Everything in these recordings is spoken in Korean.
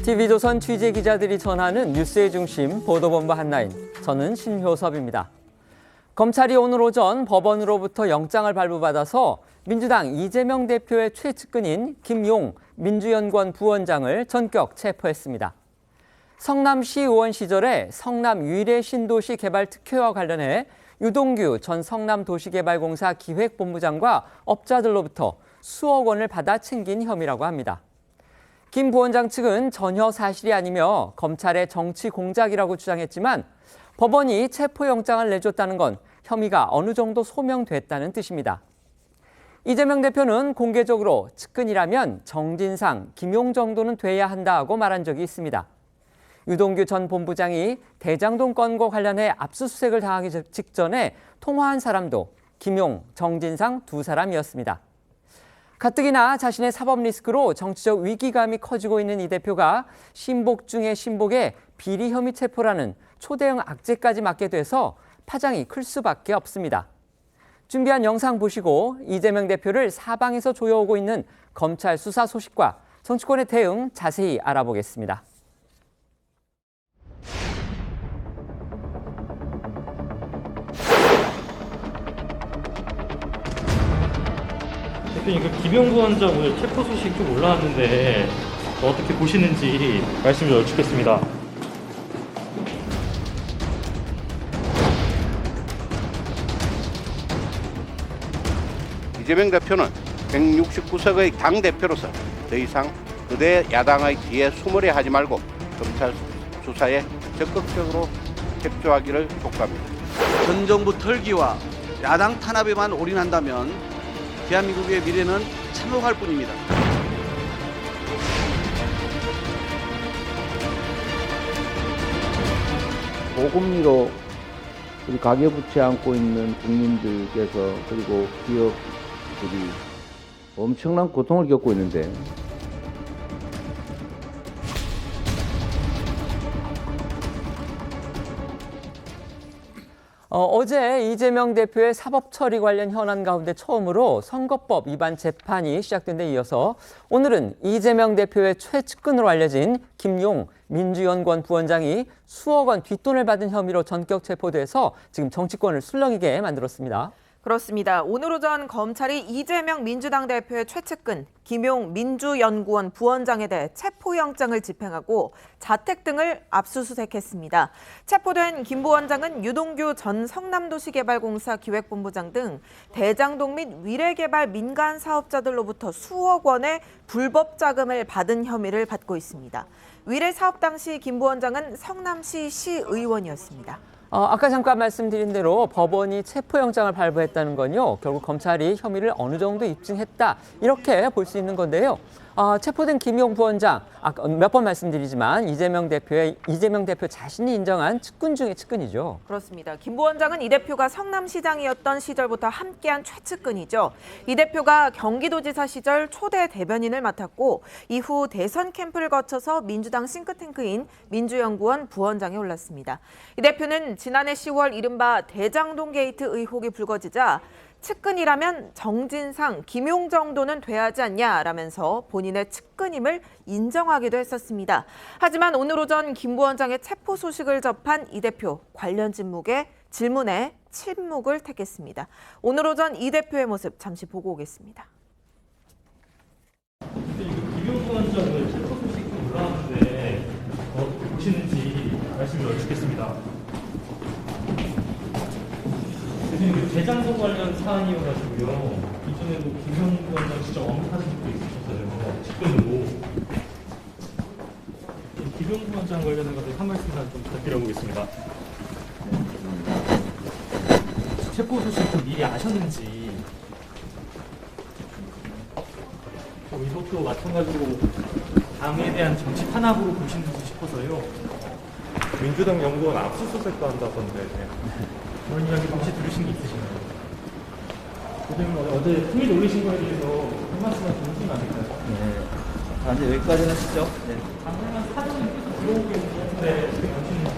TV조선 취재 기자들이 전하는 뉴스의 중심 보도본부 한라인. 저는 신효섭입니다. 검찰이 오늘 오전 법원으로부터 영장을 발부받아서 민주당 이재명 대표의 최측근인 김용 민주연구원 부원장을 전격 체포했습니다. 성남시 의원 시절에 성남 위례 신도시 개발 특혜와 관련해 유동규 전 성남도시개발공사 기획본부장과 업자들로부터 수억 원을 받아 챙긴 혐의라고 합니다. 김 부원장 측은 전혀 사실이 아니며 검찰의 정치 공작이라고 주장했지만 법원이 체포영장을 내줬다는 건 혐의가 어느 정도 소명됐다는 뜻입니다. 이재명 대표는 공개적으로 측근이라면 정진상, 김용 정도는 돼야 한다고 말한 적이 있습니다. 유동규 전 본부장이 대장동 건과 관련해 압수수색을 당하기 직전에 통화한 사람도 김용, 정진상 두 사람이었습니다. 가뜩이나 자신의 사법 리스크로 정치적 위기감이 커지고 있는 이 대표가 신복 중의 신복에 비리 혐의 체포라는 초대형 악재까지 맞게 돼서 파장이 클 수밖에 없습니다. 준비한 영상 보시고 이재명 대표를 사방에서 조여오고 있는 검찰 수사 소식과 정치권의 대응 자세히 알아보겠습니다. 대표님, 그 김용 부원장 오늘 체포 소식 좀 올라왔는데 어떻게 보시는지 말씀 좀 여쭙겠습니다. 이재명 대표는 169석의 당대표로서 더 이상 그대 야당의 뒤에 숨으려 하지 말고 검찰 수사에 적극적으로 협조하기를 촉구합니다. 전 정부 털기와 야당 탄압에만 올인한다면 대한민국의 미래는 참혹할 뿐입니다. 고금리로 우리 가계부채 안고 있는 국민들께서 그리고 기업들이 엄청난 고통을 겪고 있는데 어제 이재명 대표의 사법 처리 관련 현안 가운데 처음으로 선거법 위반 재판이 시작된 데 이어서 오늘은 이재명 대표의 최측근으로 알려진 김용 민주연구원 부원장이 수억 원 뒷돈을 받은 혐의로 전격 체포돼서 지금 정치권을 술렁이게 만들었습니다. 그렇습니다. 오늘 오전 검찰이 이재명 민주당 대표의 최측근 김용 민주연구원 부원장에 대해 체포영장을 집행하고 자택 등을 압수수색했습니다. 체포된 김 부원장은 유동규 전 성남도시개발공사 기획본부장 등 대장동 및 위례개발 민간 사업자들로부터 수억 원의 불법 자금을 받은 혐의를 받고 있습니다. 위례 사업 당시 김 부원장은 성남시 시의원이었습니다. 아까 잠깐 말씀드린 대로 법원이 체포영장을 발부했다는 건요, 결국 검찰이 혐의를 어느 정도 입증했다, 이렇게 볼 수 있는 건데요. 체포된 김용 부원장, 아까 몇 번 말씀드리지만 이재명 대표 자신이 인정한 측근 중의 측근이죠. 그렇습니다. 김 부원장은 이 대표가 성남시장이었던 시절부터 함께한 최측근이죠. 이 대표가 경기도지사 시절 초대 대변인을 맡았고 이후 대선 캠프를 거쳐서 민주당 싱크탱크인 민주연구원 부원장에 올랐습니다. 이 대표는 지난해 10월 이른바 대장동 게이트 의혹이 불거지자 측근이라면 정진상, 김용 정도는 돼야 하지 않냐라면서 본인의 측근임을 인정하기도 했었습니다. 하지만 오늘 오전 김 부원장의 체포 소식을 접한 이 대표 관련 질문에 침묵을 택했습니다. 오늘 오전 이 대표의 모습 잠시 보고 오겠습니다. 김용 부원장 오늘 체포 소식 좀 올라왔는데 어떻게 보시는지 말씀 좀 여쭙겠습니다. 대장동 관련 사안이어가지고요. 이전에도 김용 부원장 진짜 언급하신 적도 있으셨어요. 측근으로. 김용 부원장 관련해서 한 말씀만 좀 부탁드려보겠습니다. 체포 소식 좀 미리 아셨는지. 이것도 마찬가지로 당에 대한 정치 탄압으로 보시는지 싶어서요. 민주당 연구원 압수수색도 한다던데. 그런 이야기 혹시 들으신 게 있으신가요? 어제 트윗 올리신 거에 대해서 한 말씀만 좀 해주시면 안 될까요? 네. 이제 여기까지는 하시죠. 네. 당분간 사전이 계속 들어오고 있는데 어떻게 보시는지.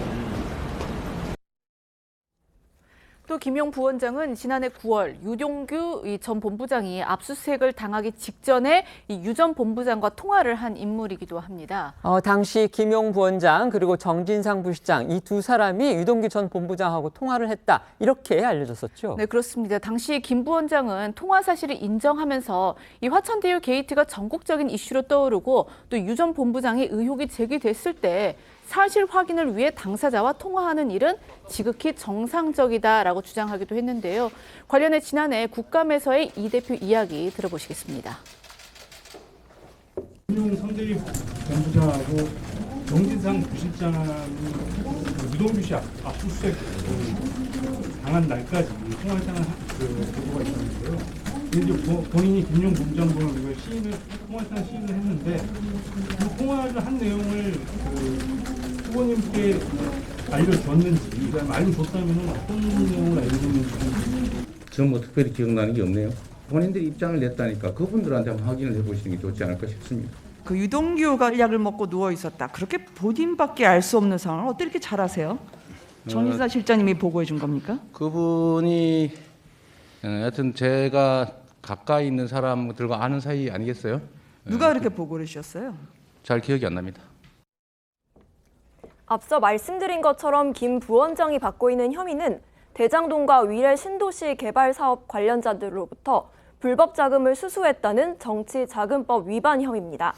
또 김용 부원장은 지난해 9월 유동규 전 본부장이 압수수색을 당하기 직전에 이 유 전 본부장과 통화를 한 인물이기도 합니다. 당시 김용 부원장 그리고 정진상 부시장 이 두 사람이 유동규 전 본부장하고 통화를 했다 이렇게 알려졌었죠. 네, 그렇습니다. 당시 김 부원장은 통화 사실을 인정하면서 이 화천대유 게이트가 전국적인 이슈로 떠오르고 또 유 전 본부장의 의혹이 제기됐을 때 사실 확인을 위해 당사자와 통화하는 일은 지극히 정상적이다라고 주장하기도 했는데요. 관련해 지난해 국감에서의 이 대표 이야기 들어보시겠습니다. 김용 선대위 본부장하고 정진상 부실장이 유동규 씨 압수수색 당한 날까지 통화했다는 보고가 있었는데요. 이제 본인이 김용 본부장분을 이걸 통화했다는 시인을 했는데 그 통화를 한 내용을 후보님께 알려줬는지, 알려줬다면 어떤 내용을 알려줬는지. 저는 뭐 특별히 기억나는 게 없네요. 본인들이 입장을 냈다니까 그분들한테 한번 확인을 해보시는 게 좋지 않을까 싶습니다. 그 유동규가 약을 먹고 누워 있었다. 그렇게 본인밖에 알 수 없는 상황을 어떻게 이렇게 잘 아세요? 정진상 실장님이 보고해 준 겁니까? 그분이 하여튼 제가 가까이 있는 사람들과 아는 사이 아니겠어요? 누가 그렇게 보고를 주셨어요? 잘 기억이 안 납니다. 앞서 말씀드린 것처럼 김 부원장이 받고 있는 혐의는 대장동과 위례 신도시 개발 사업 관련자들로부터 불법 자금을 수수했다는 정치자금법 위반 혐의입니다.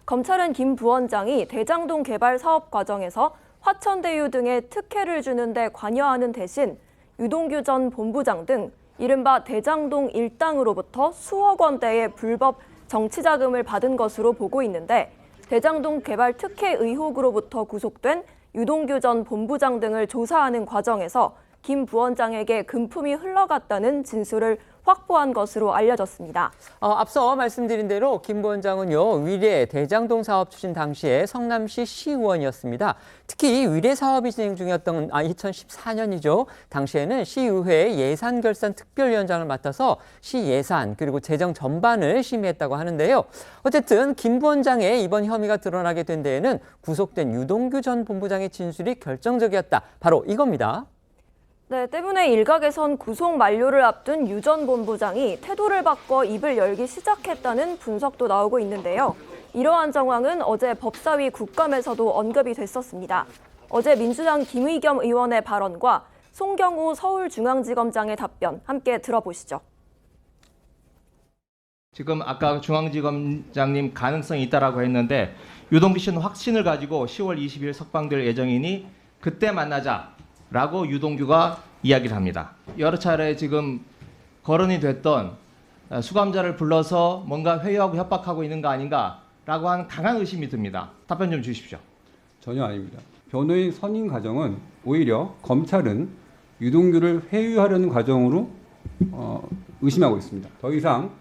검찰은 김 부원장이 대장동 개발 사업 과정에서 화천대유 등에 특혜를 주는 데 관여하는 대신 유동규 전 본부장 등 이른바 대장동 일당으로부터 수억 원대의 불법 정치자금을 받은 것으로 보고 있는데 대장동 개발 특혜 의혹으로부터 구속된 유동규 전 본부장 등을 조사하는 과정에서 김 부원장에게 금품이 흘러갔다는 진술을 확보한 것으로 알려졌습니다. 앞서 말씀드린 대로 김 부원장은요, 위례 대장동 사업 추진 당시에 성남시 시의원이었습니다. 특히 위례 사업이 진행 중이었던 2014년이죠. 당시에는 시의회 예산결산특별위원장을 맡아서 시 예산 그리고 재정 전반을 심의했다고 하는데요. 어쨌든 김 부원장의 이번 혐의가 드러나게 된 데에는 구속된 유동규 전 본부장의 진술이 결정적이었다. 바로 이겁니다. 네, 때문에 일각에선 구속 만료를 앞둔 유 전 본부장이 태도를 바꿔 입을 열기 시작했다는 분석도 나오고 있는데요. 이러한 정황은 어제 법사위 국감에서도 언급이 됐었습니다. 어제 민주당 김의겸 의원의 발언과 송경호 서울중앙지검장의 답변 함께 들어보시죠. 지금 아까 중앙지검장님 가능성이 있다라고 했는데 유동규 씨는 확신을 가지고 10월 20일 석방될 예정이니 그때 만나자라고 유동규가 이야기를 합니다. 여러 차례 지금 거론이 됐던 수감자를 불러서 뭔가 회유하고 협박하고 있는 거 아닌가라고 하는 강한 의심이 듭니다. 답변 좀 주십시오. 전혀 아닙니다. 변호인 선임 과정은 오히려 검찰은 유동규를 회유하려는 과정으로 의심하고 있습니다. 더 이상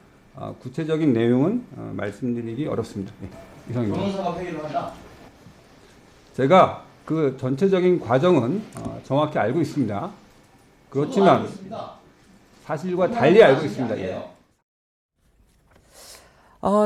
구체적인 내용은 말씀드리기 어렵습니다. 네, 이상입니다. 변호사가 회유를 한다? 제가 그 전체적인 과정은 정확히 알고 있습니다. 그렇지만 사실과 달리 알고 있습니다. 예.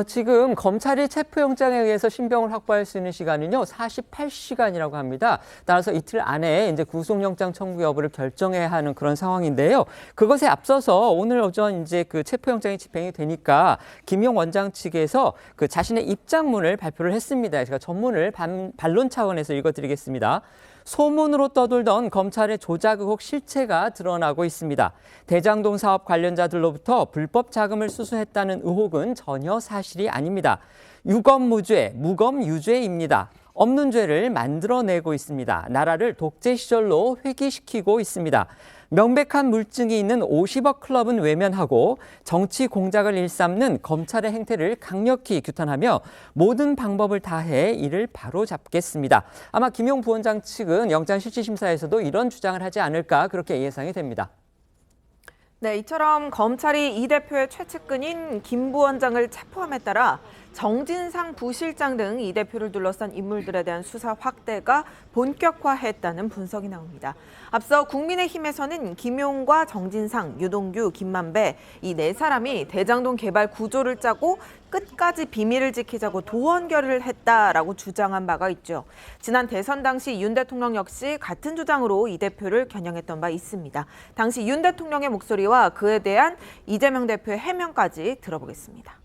지금 검찰이 체포영장에 의해서 신병을 확보할 수 있는 시간은요, 48시간이라고 합니다. 따라서 이틀 안에 이제 구속영장 청구 여부를 결정해야 하는 그런 상황인데요. 그것에 앞서서 오늘 오전 이제 그 체포영장이 집행이 되니까 김용 원장 측에서 그 자신의 입장문을 발표를 했습니다. 제가 전문을 반론 차원에서 읽어드리겠습니다. 소문으로 떠돌던 검찰의 조작 의혹 실체가 드러나고 있습니다. 대장동 사업 관련자들로부터 불법 자금을 수수했다는 의혹은 전혀 사실이 아닙니다. 유검무죄, 무검유죄입니다. 없는 죄를 만들어내고 있습니다. 나라를 독재 시절로 회귀시키고 있습니다. 명백한 물증이 있는 50억 클럽은 외면하고 정치 공작을 일삼는 검찰의 행태를 강력히 규탄하며 모든 방법을 다해 이를 바로잡겠습니다. 아마 김용 부원장 측은 영장실질심사에서도 이런 주장을 하지 않을까 그렇게 예상이 됩니다. 네, 이처럼 검찰이 이 대표의 최측근인 김 부원장을 체포함에 따라 정진상 부실장 등 이 대표를 둘러싼 인물들에 대한 수사 확대가 본격화했다는 분석이 나옵니다. 앞서 국민의힘에서는 김용과 정진상, 유동규, 김만배 이 네 사람이 대장동 개발 구조를 짜고 끝까지 비밀을 지키자고 도원결의를 했다라고 주장한 바가 있죠. 지난 대선 당시 윤 대통령 역시 같은 주장으로 이 대표를 겨냥했던 바 있습니다. 당시 윤 대통령의 목소리와 그에 대한 이재명 대표의 해명까지 들어보겠습니다.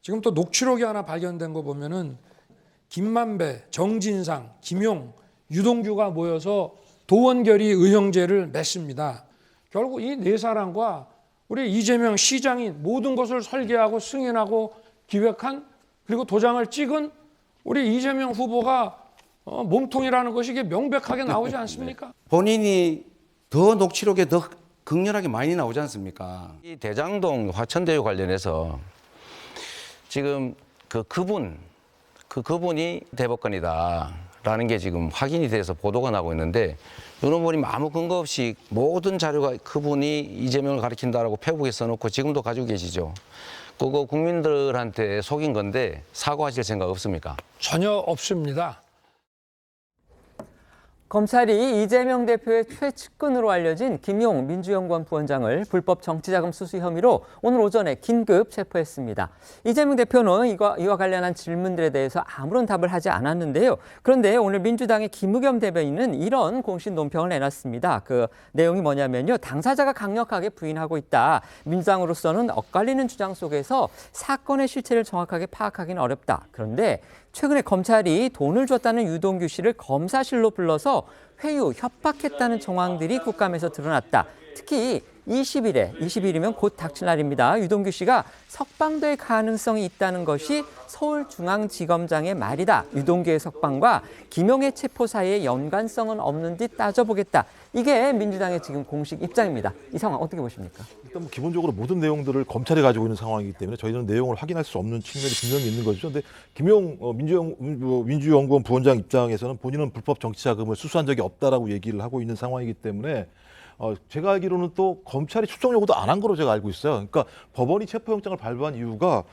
지금 또 녹취록이 하나 발견된 거 보면은 김만배, 정진상, 김용, 유동규가 모여서 도원결의 의형제를 맺습니다. 결국 이 네 사람과 우리 이재명 시장이 모든 것을 설계하고 승인하고 기획한 그리고 도장을 찍은 우리 이재명 후보가 몸통이라는 것이 이게 명백하게 나오지 않습니까? 본인이 더 녹취록에 더 극렬하게 많이 나오지 않습니까? 이 대장동 화천대유 관련해서 지금 그분이 대법관이다라는 게 지금 확인이 돼서 보도가 나고 있는데 윤 후보님 아무 근거 없이 모든 자료가 그분이 이재명을 가리킨다라고 페북에 써놓고 지금도 가지고 계시죠. 그거 국민들한테 속인 건데 사과하실 생각 없습니까? 전혀 없습니다. 검찰이 이재명 대표의 최측근으로 알려진 김용 민주연구원 부원장을 불법 정치자금 수수 혐의로 오늘 오전에 긴급 체포했습니다. 이재명 대표는 이와 관련한 질문들에 대해서 아무런 답을 하지 않았는데요. 그런데 오늘 민주당의 김의겸 대변인은 이런 공식 논평을 내놨습니다. 그 내용이 뭐냐면요. 당사자가 강력하게 부인하고 있다. 민주당으로서는 엇갈리는 주장 속에서 사건의 실체를 정확하게 파악하기는 어렵다. 그런데 최근에 검찰이 돈을 줬다는 유동규 씨를 검사실로 불러서 회유, 협박했다는 정황들이 국감에서 드러났다. 특히 20일이면 곧 닥칠 날입니다. 유동규 씨가 석방될 가능성이 있다는 것이 서울중앙지검장의 말이다. 유동규의 석방과 김용의 체포 사이에 연관성은 없는지 따져보겠다. 이게 민주당의 지금 공식 입장입니다. 이 상황 어떻게 보십니까? 일단 기본적으로 모든 내용들을 검찰이 가지고 있는 상황이기 때문에 저희는 내용을 확인할 수 없는 측면이 분명히 있는 거죠. 그런데 김용 민주연구원 부원장 입장에서는 본인은 불법 정치자금을 수수한 적이 없다라고 얘기를 하고 있는 상황이기 때문에 제가 알기로는 또 검찰이 출석 요구도 안 한 거로 제가 알고 있어요. 그러니까 법원이 체포영장을 발부한 이유가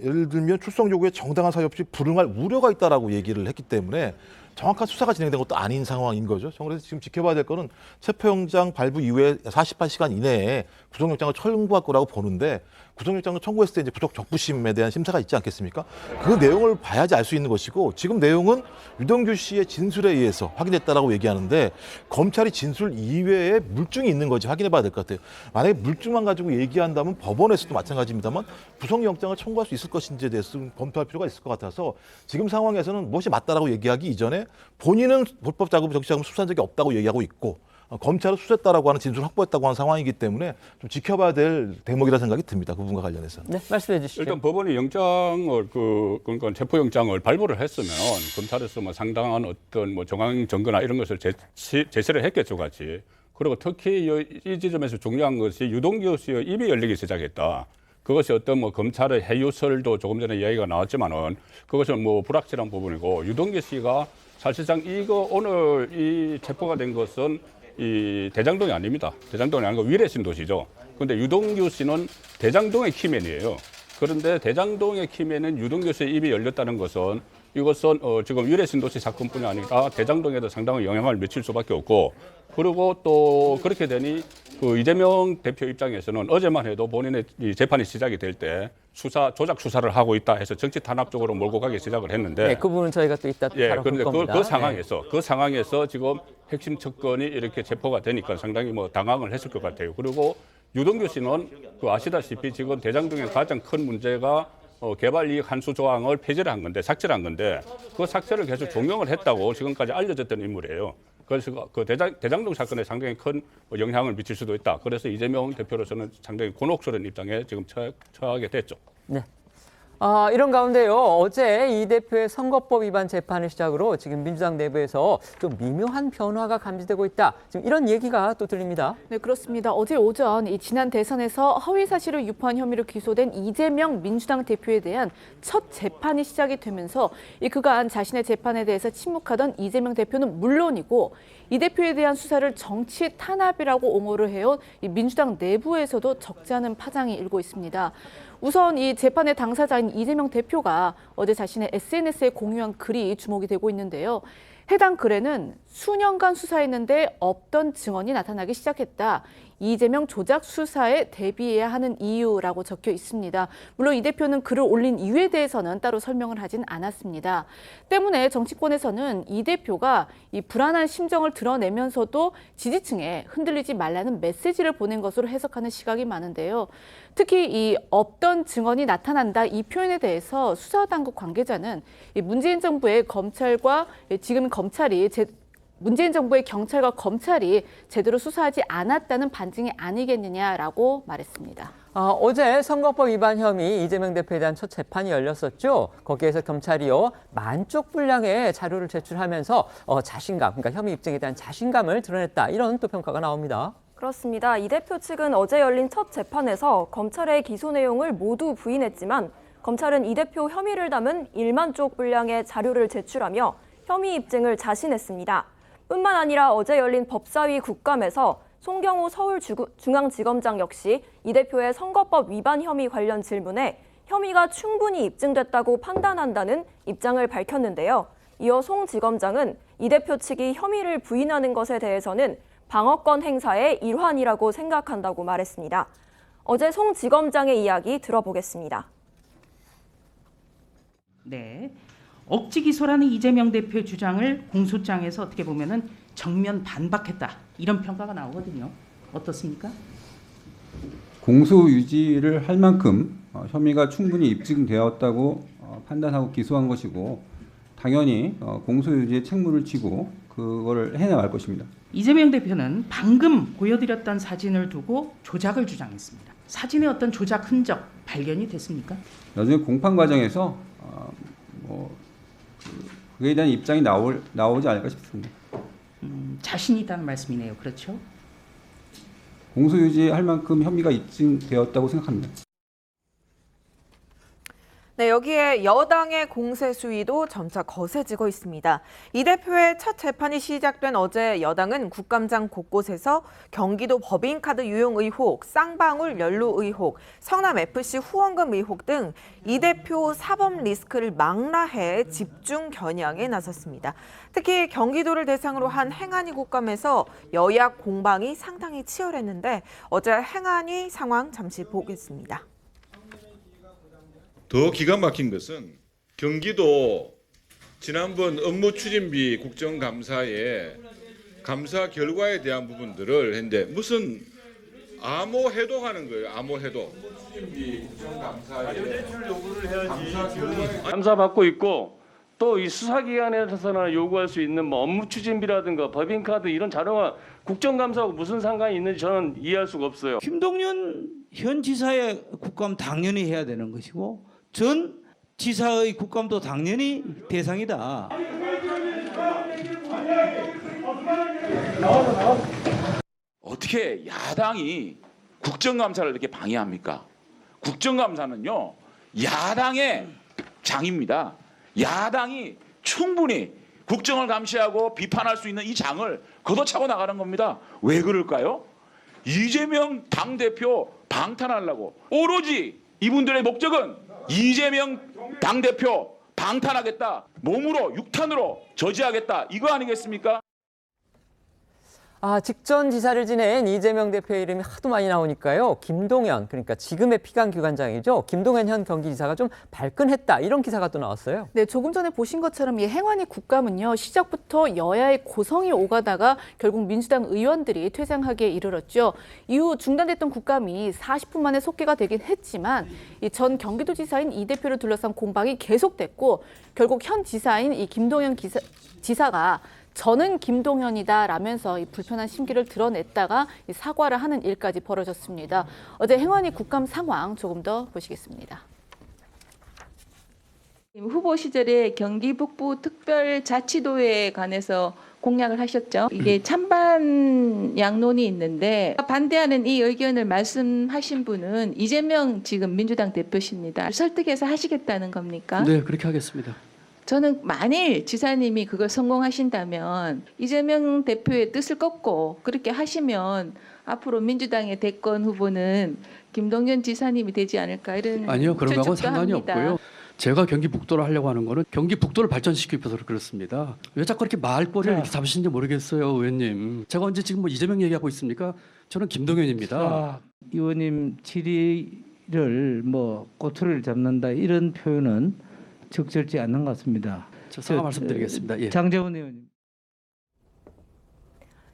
예를 들면 출석 요구에 정당한 사유 없이 불응할 우려가 있다라고 얘기를 했기 때문에 정확한 수사가 진행된 것도 아닌 상황인 거죠. 그래서 지금 지켜봐야 될 거는 체포영장 발부 이후에 48시간 이내에 구속영장을 청구할 거라고 보는데 구속영장을 청구했을 때 이제 부적 적부심에 대한 심사가 있지 않겠습니까? 그 내용을 봐야지 알 수 있는 것이고 지금 내용은 유동규 씨의 진술에 의해서 확인했다라고 얘기하는데 검찰이 진술 이외에 물증이 있는 건지 확인해 봐야 될 것 같아요. 만약에 물증만 가지고 얘기한다면 법원에서도 마찬가지입니다만 구속영장을 청구할 수 있을 것인지에 대해서 검토할 필요가 있을 것 같아서 지금 상황에서는 무엇이 맞다라고 얘기하기 이전에 본인은 불법 자금, 정치자금 수수한 적이 없다고 얘기하고 있고 검찰은 수수했다라고 하는 진술을 확보했다고 하는 상황이기 때문에 좀 지켜봐야 될 대목이라 생각이 듭니다. 그 부분과 관련해서. 네, 말씀해 주시죠. 일단 법원이 영장을 그러니까 체포영장을 발부를 했으면 검찰에서 뭐 상당한 어떤 뭐 정황 증거나 이런 것을 제시를 했겠죠, 같이. 그리고 특히 이 지점에서 중요한 것이 유동규 씨의 입이 열리기 시작했다. 그것이 어떤 뭐 검찰의 해유설도 조금 전에 이야기가 나왔지만은 그것은 뭐 불확실한 부분이고 유동규 씨가 사실상 오늘 이 체포가 된 것은 이 대장동이 아닙니다. 대장동이 아니고 위례신도시죠. 그런데 유동규 씨는 대장동의 키맨이에요. 그런데 대장동의 키맨은 유동규 씨의 입이 열렸다는 것은 이것은 지금 위례신도시 사건뿐이 아니라 대장동에도 상당한 영향을 미칠 수밖에 없고 그리고 또 그렇게 되니 그 이재명 대표 입장에서는 어제만 해도 본인의 이 재판이 시작이 될 때 조작 수사를 하고 있다 해서 정치 탄압 쪽으로 몰고 가기 시작을 했는데 네, 그 부분은 저희가 또 이따 예, 그런데 겁니다. 그 상황에서 지금 핵심 측근이 이렇게 체포가 되니까 상당히 뭐 당황을 했을 것 같아요. 그리고 유동규 씨는 그 아시다시피 지금 대장동의 가장 큰 문제가 개발 이익 환수 조항을 폐지를 한 건데 삭제를 한 건데 그 삭제를 계속 종용을 했다고 지금까지 알려졌던 인물이에요. 그래서 그 대장동 사건에 상당히 큰 영향을 미칠 수도 있다. 그래서 이재명 대표로서는 상당히 곤혹스러운 입장에 지금 처하게 됐죠. 네. 이런 가운데요. 어제 이 대표의 선거법 위반 재판을 시작으로 지금 민주당 내부에서 좀 미묘한 변화가 감지되고 있다. 지금 이런 얘기가 또 들립니다. 네, 그렇습니다. 어제 오전 이 지난 대선에서 허위 사실을 유포한 혐의로 기소된 이재명 민주당 대표에 대한 첫 재판이 시작이 되면서 이 그간 자신의 재판에 대해서 침묵하던 이재명 대표는 물론이고 이 대표에 대한 수사를 정치 탄압이라고 옹호를 해온 이 민주당 내부에서도 적지 않은 파장이 일고 있습니다. 우선 이 재판의 당사자인 이재명 대표가 어제 자신의 SNS에 공유한 글이 주목이 되고 있는데요. 해당 글에는 수년간 수사했는데 없던 증언이 나타나기 시작했다. 이재명 조작 수사에 대비해야 하는 이유라고 적혀 있습니다. 물론 이 대표는 글을 올린 이유에 대해서는 따로 설명을 하진 않았습니다. 때문에 정치권에서는 이 대표가 이 불안한 심정을 드러내면서도 지지층에 흔들리지 말라는 메시지를 보낸 것으로 해석하는 시각이 많은데요. 특히 이 없던 증언이 나타난다 이 표현에 대해서 수사당국 관계자는 이 문재인 정부의 검찰과 지금 검찰이 문재인 정부의 경찰과 검찰이 제대로 수사하지 않았다는 반증이 아니겠느냐라고 말했습니다. 어제 선거법 위반 혐의 이재명 대표에 대한 첫 재판이 열렸었죠. 거기에서 검찰이요 만쪽 분량의 자료를 제출하면서 자신감, 그러니까 혐의 입증에 대한 자신감을 드러냈다. 이런 또 평가가 나옵니다. 그렇습니다. 이 대표 측은 어제 열린 첫 재판에서 검찰의 기소 내용을 모두 부인했지만 검찰은 이 대표 혐의를 담은 1만 쪽 분량의 자료를 제출하며 혐의 입증을 자신했습니다. 뿐만 아니라 어제 열린 법사위 국감에서 송경호 서울중앙지검장 역시 이 대표의 선거법 위반 혐의 관련 질문에 혐의가 충분히 입증됐다고 판단한다는 입장을 밝혔는데요. 이어 송 지검장은 이 대표 측이 혐의를 부인하는 것에 대해서는 방어권 행사의 일환이라고 생각한다고 말했습니다. 어제 송 지검장의 이야기 들어보겠습니다. 네. 억지 기소라는 이재명 대표의 주장을 공소장에서 어떻게 보면은 정면 반박했다. 이런 평가가 나오거든요. 어떻습니까? 공소 유지를 할 만큼 혐의가 충분히 입증되었다고 판단하고 기소한 것이고 당연히 공소 유지의 책무를 지고 그거를 해나갈 것입니다. 이재명 대표는 방금 보여드렸던 사진을 두고 조작을 주장했습니다. 사진의 어떤 조작 흔적 발견이 됐습니까? 나중에 공판 과정에서 그에 대한 입장이 나오지 않을까 싶습니다. 자신이 있다는 말씀이네요. 그렇죠? 공소 유지할 만큼 혐의가 입증되었다고 생각합니다. 네, 여기에 여당의 공세 수위도 점차 거세지고 있습니다. 이 대표의 첫 재판이 시작된 어제 여당은 국감장 곳곳에서 경기도 법인카드 유용 의혹, 쌍방울 연루 의혹, 성남FC 후원금 의혹 등 이 대표 사법 리스크를 망라해 집중 겨냥에 나섰습니다. 특히 경기도를 대상으로 한 행안위 국감에서 여야 공방이 상당히 치열했는데 어제 행안위 상황 잠시 보겠습니다. 더 기가 막힌 것은 경기도 지난번 업무추진비 국정감사에 감사 결과에 대한 부분들을 했는데 무슨 암호 해독하는 거예요. 암호 해독. 감사받고 있고 또 이 수사기관에서나 요구할 수 있는 뭐 업무추진비라든가 법인카드 이런 자료가 국정감사하고 무슨 상관이 있는지 저는 이해할 수가 없어요. 김동연 현 지사의 국감 당연히 해야 되는 것이고 전 지사의 국감도 당연히 대상이다. 어떻게 야당이 국정감사를 이렇게 방해합니까? 국정감사는요, 야당의 장입니다. 야당이 충분히 국정을 감시하고 비판할 수 있는 이 장을 걷어차고 나가는 겁니다. 왜 그럴까요? 이재명 당대표 방탄하려고. 오로지 이분들의 목적은 이재명 당대표 방탄하겠다. 몸으로 육탄으로 저지하겠다. 이거 아니겠습니까? 직전 지사를 지낸 이재명 대표의 이름이 하도 많이 나오니까요. 김동연, 그러니까 지금의 피감기관장이죠. 김동연 현 경기지사가 좀 발끈했다. 이런 기사가 또 나왔어요. 네, 조금 전에 보신 것처럼 이 행안위 국감은요. 시작부터 여야의 고성이 오가다가 결국 민주당 의원들이 퇴장하기에 이르렀죠. 이후 중단됐던 국감이 40분 만에 속개가 되긴 했지만 이 전 경기도지사인 이 대표를 둘러싼 공방이 계속됐고 결국 현 지사인 이 김동연 지사가 저는 김동연이다라면서 이 불편한 심기를 드러냈다가 이 사과를 하는 일까지 벌어졌습니다. 어제 행안위 국감 상황 조금 더 보시겠습니다. 후보 시절에 경기 북부 특별자치도에 관해서 공약을 하셨죠. 이게 찬반 양론이 있는데 반대하는 이 의견을 말씀하신 분은 이재명 지금 민주당 대표십니다. 설득해서 하시겠다는 겁니까? 네, 그렇게 하겠습니다. 저는 만일 지사님이 그걸 성공하신다면 이재명 대표의 뜻을 꺾고 그렇게 하시면 앞으로 민주당의 대권 후보는 김동연 지사님이 되지 않을까 이런 아니요, 그런 거하고는 추측도 상관이 합니다. 없고요. 제가 경기 북도를 하려고 하는 거는 경기 북도를 발전시키기 위해서 그렇습니다. 왜 자꾸 이렇게 말꼬리를 이렇게 잡으시는지 모르겠어요, 의원님. 제가 언제 지금 뭐 이재명 얘기하고 있습니까? 저는 김동연입니다. 의원님 질의를 뭐 꼬투리를 잡는다 이런 표현은 적절치 않는 것 같습니다. 저 사과 말씀드리겠습니다. 예. 장재원 의원님.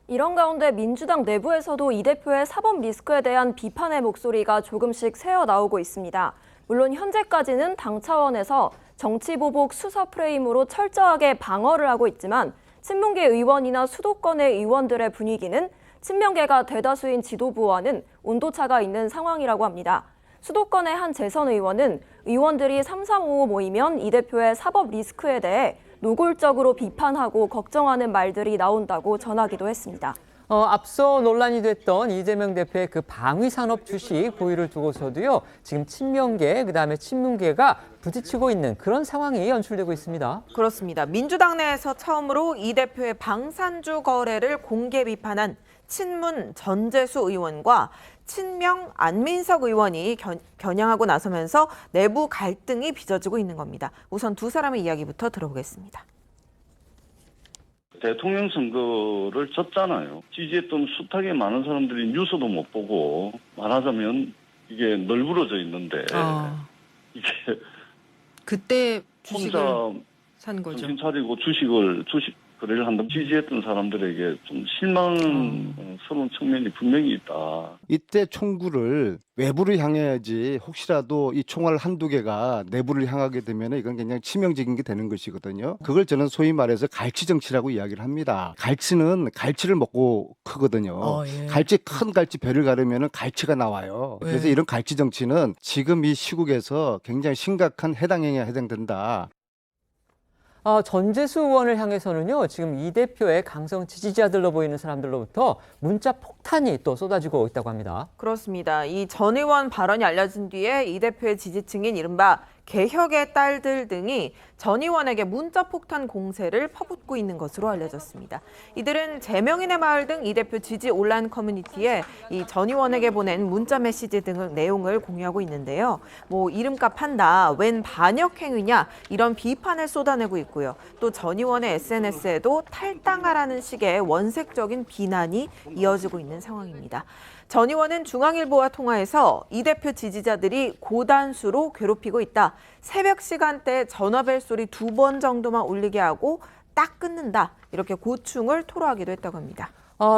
이런 가운데 민주당 내부에서도 이 대표의 사법 리스크에 대한 비판의 목소리가 조금씩 새어나오고 있습니다. 물론 현재까지는 당 차원에서 정치보복 수사 프레임으로 철저하게 방어를 하고 있지만 친문계 의원이나 수도권의 의원들의 분위기는 친명계가 대다수인 지도부와는 온도차가 있는 상황이라고 합니다. 수도권의 한 재선 의원은 의원들이 3355 모이면 이 대표의 사법 리스크에 대해 노골적으로 비판하고 걱정하는 말들이 나온다고 전하기도 했습니다. 앞서 논란이 됐던 이재명 대표의 그 방위산업 주식 보유를 두고서도요. 지금 친명계, 그다음에 친문계가 부딪히고 있는 그런 상황이 연출되고 있습니다. 그렇습니다. 민주당 내에서 처음으로 이 대표의 방산주 거래를 공개 비판한 친문 전재수 의원과 친명 안민석 의원이 겨냥하고 나서면서 내부 갈등이 빚어지고 있는 겁니다. 우선 두 사람의 이야기부터 들어보겠습니다. 대통령 선거를 졌잖아요. 지지했던 숱하게 많은 사람들이 뉴스도 못 보고 말하자면 이게 널브러져 있는데 이게 그때 혼자 산 거죠. 정신 차리고 주식 거래를 한다면 지지했던 사람들에게 좀 실망스러운 측면이 분명히 있다. 이때 총구를 외부를 향해야지 혹시라도 이 총알 한두 개가 내부를 향하게 되면 이건 굉장히 치명적인 게 되는 것이거든요. 그걸 저는 소위 말해서 갈치 정치라고 이야기를 합니다. 갈치는 갈치를 먹고 크거든요. 예. 갈치 큰 갈치 배를 가르면 갈치가 나와요. 그래서 이런 갈치 정치는 지금 이 시국에서 굉장히 심각한 해당 행위에 해당된다. 전재수 의원을 향해서는요, 지금 이 대표의 강성 지지자들로 보이는 사람들로부터 문자 폭탄이 또 쏟아지고 있다고 합니다. 그렇습니다. 이 전 의원 발언이 알려진 뒤에 이 대표의 지지층인 이른바 개혁의 딸들 등이 전 의원에게 문자 폭탄 공세를 퍼붓고 있는 것으로 알려졌습니다. 이들은 재명인의 마을 등 이 대표 지지 온라인 커뮤니티에 이 전 의원에게 보낸 문자 메시지 등 내용을 공유하고 있는데요. 뭐 이름값 한다, 웬 반역 행위냐 이런 비판을 쏟아내고 있고요. 또 전 의원의 SNS에도 탈당하라는 식의 원색적인 비난이 이어지고 있는 상황입니다. 전 의원은 중앙일보와 통화에서 이 대표 지지자들이 고단수로 괴롭히고 있다. 새벽 시간대에 전화벨 소리 2번 정도만 울리게 하고 딱 끊는다. 이렇게 고충을 토로하기도 했다고 합니다.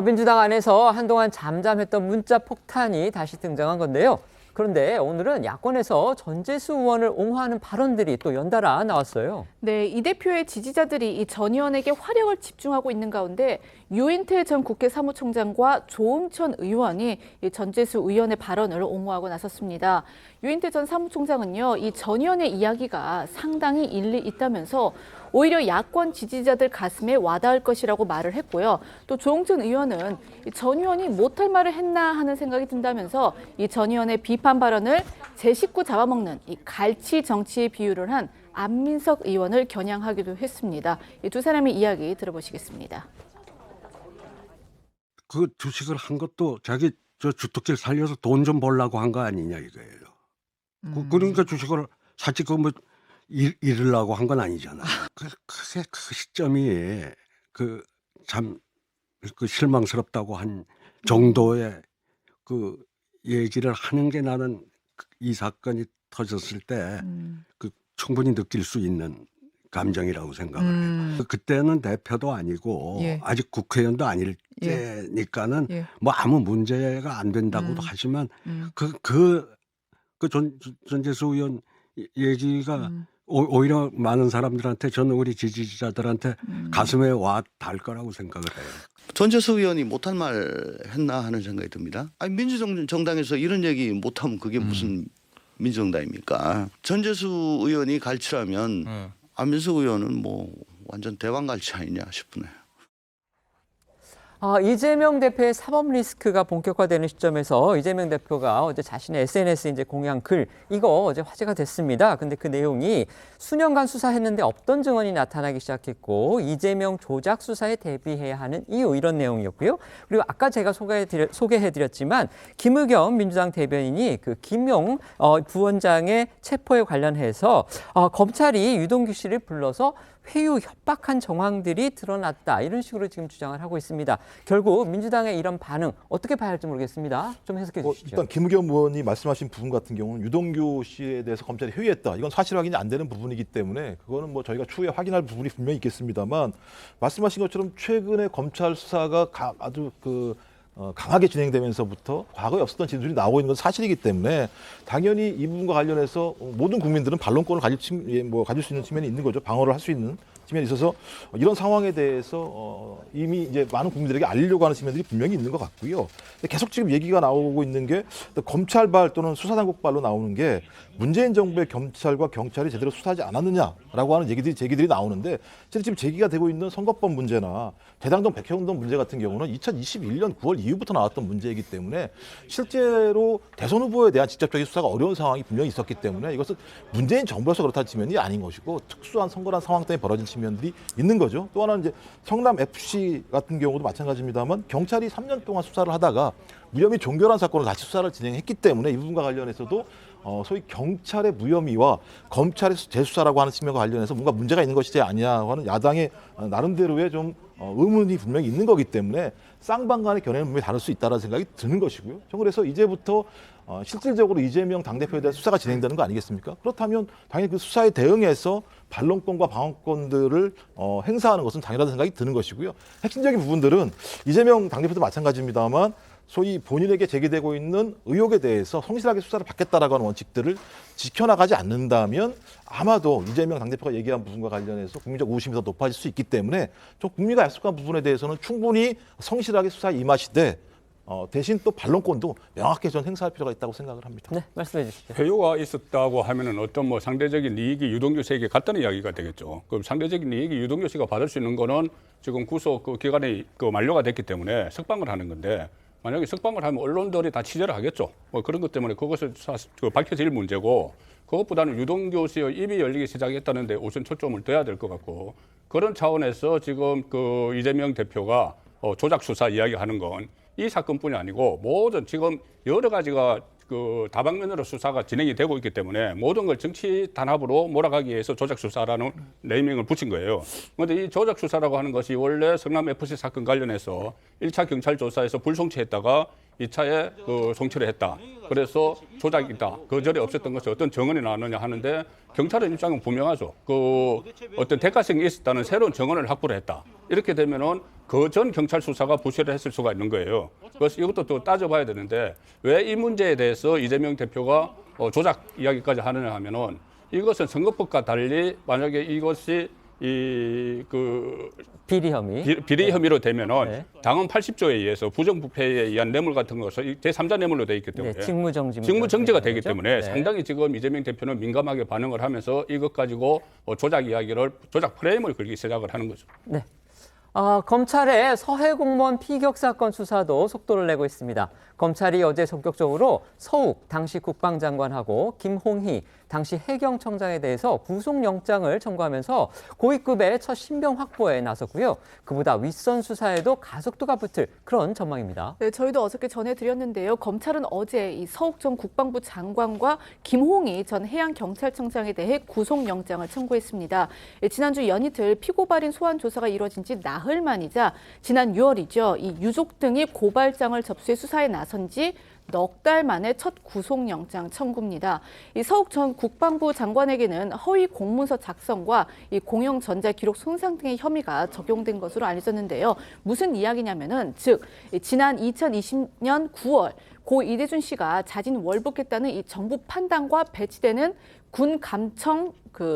민주당 안에서 한동안 잠잠했던 문자 폭탄이 다시 등장한 건데요. 그런데 오늘은 야권에서 전재수 의원을 옹호하는 발언들이 또 연달아 나왔어요. 네, 이 대표의 지지자들이 이 전 의원에게 화력을 집중하고 있는 가운데 유인태 전 국회 사무총장과 조응천 의원이 이 전재수 의원의 발언을 옹호하고 나섰습니다. 유인태 전 사무총장은요, 이 전 의원의 이야기가 상당히 일리 있다면서 오히려 야권 지지자들 가슴에 와닿을 것이라고 말을 했고요. 또 조응천 의원은 전 의원이 못할 말을 했나 하는 생각이 든다면서 이 전 의원의 비판 발언을 제 식구 잡아먹는 이 갈치 정치에 비유를 한 안민석 의원을 겨냥하기도 했습니다. 이 두 사람의 이야기 들어보시겠습니다. 그 주식을 한 것도 자기 저 주특기를 살려서 돈 좀 벌려고 한 거 아니냐 이거예요. 그러니까 주식을 사실 그 뭐 잃으려고 한 건 아니잖아요. 그게 그 시점이 그 참 그 실망스럽다고 한 정도의 그 얘기를 하는 게 나는 이 사건이 터졌을 때 그 충분히 느낄 수 있는 감정이라고 생각을 해요. 그때는 대표도 아니고 아직 국회의원도 아닐 때니까는 뭐 아무 문제가 안 된다고도 하지만 전재수 의원 얘기가 오히려 많은 사람들한테 저는 우리 지지자들한테 가슴에 와 닿을 거라고 생각을 해요. 전재수 의원이 못할 말 했나 하는 생각이 듭니다. 아니 민주정당에서 이런 얘기 못하면 그게 무슨 민주정당입니까? 전재수 의원이 갈치라면 안민석 의원은 뭐 완전 대왕갈치 아니냐 싶네요. 이재명 대표의 사법 리스크가 본격화되는 시점에서 이재명 대표가 어제 자신의 SNS에 이제 공유한 글, 이거 어제 화제가 됐습니다. 근데 그 내용이 수년간 수사했는데 없던 증언이 나타나기 시작했고 이재명 조작 수사에 대비해야 하는 이유, 이런 내용이었고요. 그리고 아까 제가 소개해드렸지만 김의겸 민주당 대변인이 그 김용 부원장의 체포에 관련해서 검찰이 유동규 씨를 불러서 회유 협박한 정황들이 드러났다, 이런 식으로 지금 주장을 하고 있습니다. 결국 민주당의 이런 반응 어떻게 봐야 할지 모르겠습니다. 좀 해석해 주시죠. 일단 김의겸 의원이 말씀하신 부분 같은 경우는 유동규 씨에 대해서 검찰이 회유했다, 이건 사실 확인이 안 되는 부분이기 때문에 그거는 뭐 저희가 추후에 확인할 부분이 분명히 있겠습니다만, 말씀하신 것처럼 최근에 검찰 수사가 아주 강하게 진행되면서부터 과거에 없었던 진술이 나오고 있는 건 사실이기 때문에 당연히 이 부분과 관련해서 모든 국민들은 반론권을 가질 수 있는 측면이 있는 거죠. 방어를 할 수 있는 측면이 있어서 이런 상황에 대해서 이미 이제 많은 국민들에게 알리려고 하는 측면들이 분명히 있는 것 같고요. 근데 계속 지금 얘기가 나오고 있는 게 검찰발 또는 수사당국발로 나오는 게 문재인 정부의 검찰과 경찰이 제대로 수사하지 않았느냐라고 하는 제기들이 나오는데, 실제 지금 제기가 되고 있는 선거법 문제나 대장동 백현동 문제 같은 경우는 2021년 9월 이후부터 나왔던 문제이기 때문에 실제로 대선 후보에 대한 직접적인 수사가 어려운 상황이 분명히 있었기 때문에 이것은 문재인 정부에서 그렇다는 측면이 아닌 것이고 특수한 선거란 상황 때문에 벌어진 측면들이 있는 거죠. 또 하나는 이제 성남 FC 같은 경우도 마찬가지입니다만 경찰이 3년 동안 수사를 하다가 무혐의 종결한 사건을 다시 수사를 진행했기 때문에 이 부분과 관련해서도 소위 경찰의 무혐의와 검찰의 재수사라고 하는 측면과 관련해서 뭔가 문제가 있는 것이지 아니냐고 하는 야당의 나름대로의 좀 의문이 분명히 있는 거기 때문에 쌍방간의 견해는 분명히 다를 수 있다는 생각이 드는 것이고요. 저 그래서 이제부터 실질적으로 이재명 당대표에 대한 수사가 진행되는 거 아니겠습니까? 그렇다면 당연히 그 수사에 대응해서 반론권과 방어권들을 행사하는 것은 당연하다는 생각이 드는 것이고요. 핵심적인 부분들은 이재명 당대표도 마찬가지입니다만 소위 본인에게 제기되고 있는 의혹에 대해서 성실하게 수사를 받겠다라고 하는 원칙들을 지켜나가지 않는다면 아마도 이재명 당대표가 얘기한 부분과 관련해서 국민적 의구심이 더 높아질 수 있기 때문에 좀 국민과 약속한 부분에 대해서는 충분히 성실하게 수사에 임하시되 대신 또 반론권도 명확히 전 행사할 필요가 있다고 생각을 합니다. 네, 말씀해 주시죠. 회유가 있었다고 하면은 어떤 뭐 상대적인 이익이 유동규 씨에게 갔다는 이야기가 되겠죠. 그럼 상대적인 이익이 유동규 씨가 받을 수 있는 거는 지금 구속 기간이 만료가 됐기 때문에 석방을 하는 건데, 만약에 석방을 하면 언론들이 다 취재를 하겠죠. 뭐 그런 것 때문에 그것을 밝혀질 문제고, 그것보다는 유동규 씨의 입이 열리기 시작했다는데 우선 초점을 둬야 될 것 같고, 그런 차원에서 지금 이재명 대표가 조작 수사 이야기하는 건 이 사건뿐이 아니고 모든 지금 여러 가지가 다방면으로 수사가 진행이 되고 있기 때문에 모든 걸 정치 단합으로 몰아가기 위해서 조작 수사라는 네이밍을 붙인 거예요. 그런데 이 조작 수사라고 하는 것이 원래 성남 FC 사건 관련해서 1차 경찰 조사에서 불송치했다가 2차에 송치를 했다. 그래서 조작이다. 그 전에 없었던 것이 어떤 정언이 나왔느냐 하는데, 경찰의 입장은 분명하죠. 어떤 대가성이 있었다는 새로운 정언을 확보를 했다. 이렇게 되면은 그 전 경찰 수사가 부실을 했을 수가 있는 거예요. 그래서 이것도 또 따져봐야 되는데, 왜 이 문제에 대해서 이재명 대표가 조작 이야기까지 하느냐 하면은, 이것은 선거법과 달리 만약에 이것이 비리 혐의. 비리 혐의로 되면은 당헌 80조에 의해서 부정부패에 의한 뇌물 같은 것을 제3자 뇌물로 돼 있기 때문에 직무정지가 되기 때문에 상당히 지금 이재명 대표는 민감하게 반응을 하면서 이것 가지고 조작 프레임을 걸기 시작을 하는 거죠. 네. 검찰의 서해 공무원 피격 사건 수사도 속도를 내고 있습니다. 검찰이 어제 전격적으로 서욱 당시 국방장관하고 김홍희 당시 해경청장에 대해서 구속영장을 청구하면서 고위급의 첫 신병 확보에 나섰고요. 그보다 윗선 수사에도 가속도가 붙을 그런 전망입니다. 네, 저희도 어저께 전해드렸는데요. 검찰은 어제 이 서욱 전 국방부 장관과 김홍희 전 해양경찰청장에 대해 구속영장을 청구했습니다. 지난주 연이틀 피고발인 소환 조사가 이뤄진 지 나흘 만이자 지난 6월이죠. 이 유족 등이 고발장을 접수해 수사에 나선 지 넉 달 만에 첫 구속영장 청구입니다. 이 서욱 전 국방부 장관에게는 허위 공문서 작성과 이 공용 전자기록 손상 등의 혐의가 적용된 것으로 알려졌는데요. 무슨 이야기냐면은 즉 지난 2020년 9월 고 이대준 씨가 자진 월북했다는 이 정부 판단과 배치되는 군 감청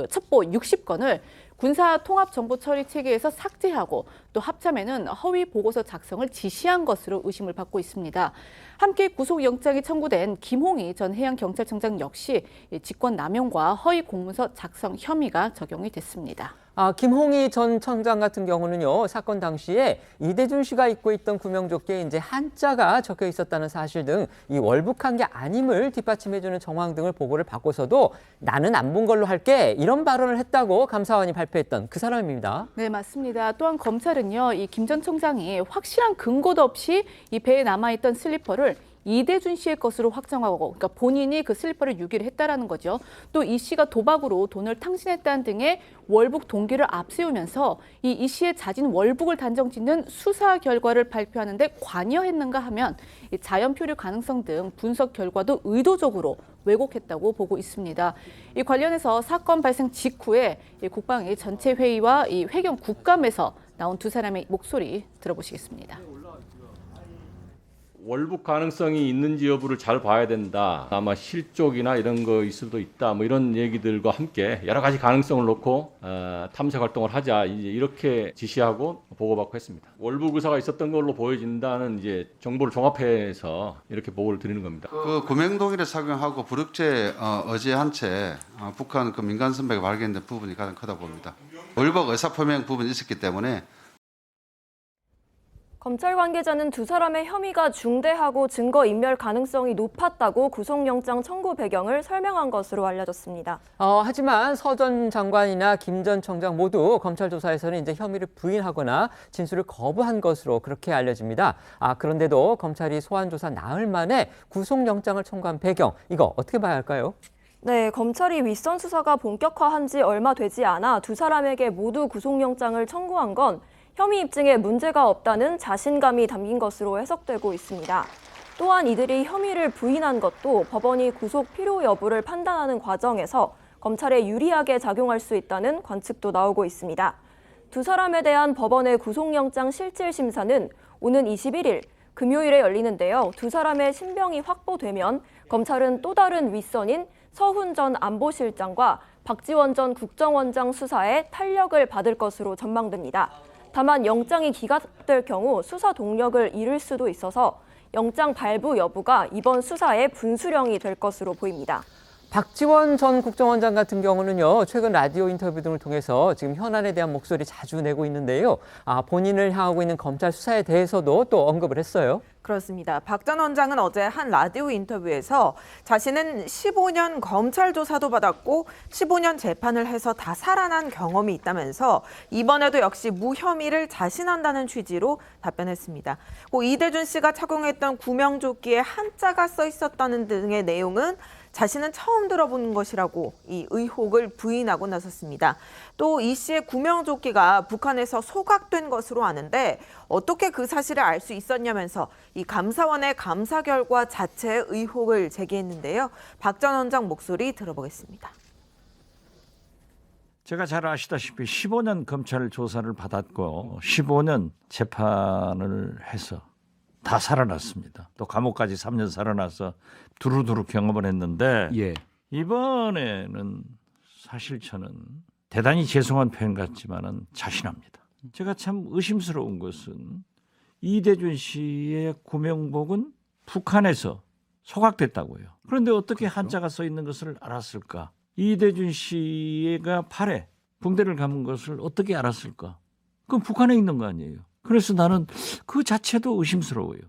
첩보 60건을 군사통합정보처리체계에서 삭제하고 또 합참에는 허위 보고서 작성을 지시한 것으로 의심을 받고 있습니다. 함께 구속영장이 청구된 김홍희 전 해양경찰청장 역시 직권남용과 허위 공문서 작성 혐의가 적용이 됐습니다. 김홍희 전 청장 같은 경우는요, 사건 당시에 이대준 씨가 입고 있던 구명조끼에 이제 한자가 적혀 있었다는 사실 등 이 월북한 게 아님을 뒷받침해주는 정황 등을 보고를 받고서도 나는 안 본 걸로 할게 이런 발언을 했다고 감사원이 발표했던 그 사람입니다. 네, 맞습니다. 또한 검찰은요, 이 김 전 청장이 확실한 근거도 없이 이 배에 남아있던 슬리퍼를 이대준 씨의 것으로 확정하고, 그러니까 본인이 그 슬리퍼를 유기를 했다라는 거죠. 또 이 씨가 도박으로 돈을 탕진했다는 등의 월북 동기를 앞세우면서 이 씨의 잦은 월북을 단정짓는 수사 결과를 발표하는데 관여했는가 하면 이 자연 표류 가능성 등 분석 결과도 의도적으로 왜곡했다고 보고 있습니다. 이 관련해서 사건 발생 직후에 이 국방위 전체 회의와 이 회견 국감에서 나온 두 사람의 목소리 들어보시겠습니다. 월북 가능성이 있는지 여부를 잘 봐야 된다. 아마 실족이나 이런 거일 수도 있다. 뭐 이런 얘기들과 함께 여러 가지 가능성을 놓고 탐색 활동을 하자. 이제 이렇게 지시하고 보고받고 했습니다. 월북 의사가 있었던 걸로 보여진다는 이제 정보를 종합해서 이렇게 보고를 드리는 겁니다. 그 구명동일에 착용하고 부력제 어제 한 채 북한 그 민간 선배가 발견된 부분이 가장 크다 봅니다. 월북 의사 표명 부분이 있었기 때문에. 검찰 관계자는 두 사람의 혐의가 중대하고 증거인멸 가능성이 높았다고 구속영장 청구 배경을 설명한 것으로 알려졌습니다. 하지만 서 전 장관이나 김 전 청장 모두 검찰 조사에서는 이제 혐의를 부인하거나 진술을 거부한 것으로 그렇게 알려집니다. 그런데도 검찰이 소환 조사 나흘 만에 구속영장을 청구한 배경, 이거 어떻게 봐야 할까요? 네, 검찰이 윗선 수사가 본격화한 지 얼마 되지 않아 두 사람에게 모두 구속영장을 청구한 건 혐의 입증에 문제가 없다는 자신감이 담긴 것으로 해석되고 있습니다. 또한 이들이 혐의를 부인한 것도 법원이 구속 필요 여부를 판단하는 과정에서 검찰에 유리하게 작용할 수 있다는 관측도 나오고 있습니다. 두 사람에 대한 법원의 구속영장 실질 심사는 오는 21일 금요일에 열리는데요. 두 사람의 신병이 확보되면 검찰은 또 다른 윗선인 서훈 전 안보실장과 박지원 전 국정원장 수사에 탄력을 받을 것으로 전망됩니다. 다만 영장이 기각될 경우 수사 동력을 잃을 수도 있어서 영장 발부 여부가 이번 수사의 분수령이 될 것으로 보입니다. 박지원 전 국정원장 같은 경우는요, 최근 라디오 인터뷰 등을 통해서 지금 현안에 대한 목소리 자주 내고 있는데요. 본인을 향하고 있는 검찰 수사에 대해서도 또 언급을 했어요. 그렇습니다. 박 전 원장은 어제 한 라디오 인터뷰에서 자신은 15년 검찰 조사도 받았고 15년 재판을 해서 다 살아난 경험이 있다면서 이번에도 역시 무혐의를 자신한다는 취지로 답변했습니다. 이대준 씨가 착용했던 구명조끼에 한자가 써 있었다는 등의 내용은 자신은 처음 들어보는 것이라고 이 의혹을 부인하고 나섰습니다. 또 이 씨의 구명조끼가 북한에서 소각된 것으로 아는데 어떻게 그 사실을 알 수 있었냐면서 이 감사원의 감사 결과 자체의 의혹을 제기했는데요. 박 전 원장 목소리 들어보겠습니다. 제가 잘 아시다시피 15년 검찰 조사를 받았고 15년 재판을 해서 다 살아났습니다. 또 감옥까지 3년 살아나서 두루두루 경험을 했는데 이번에는 사실 저는 대단히 죄송한 표현 같지만은 자신합니다. 제가 참 의심스러운 것은 이대준 씨의 구명복은 북한에서 소각됐다고요. 그런데 어떻게 한자가 써 있는 것을 알았을까? 이대준 씨가 팔에 붕대를 감은 것을 어떻게 알았을까? 그건 북한에 있는 거 아니에요. 그래서 나는 그 자체도 의심스러워요.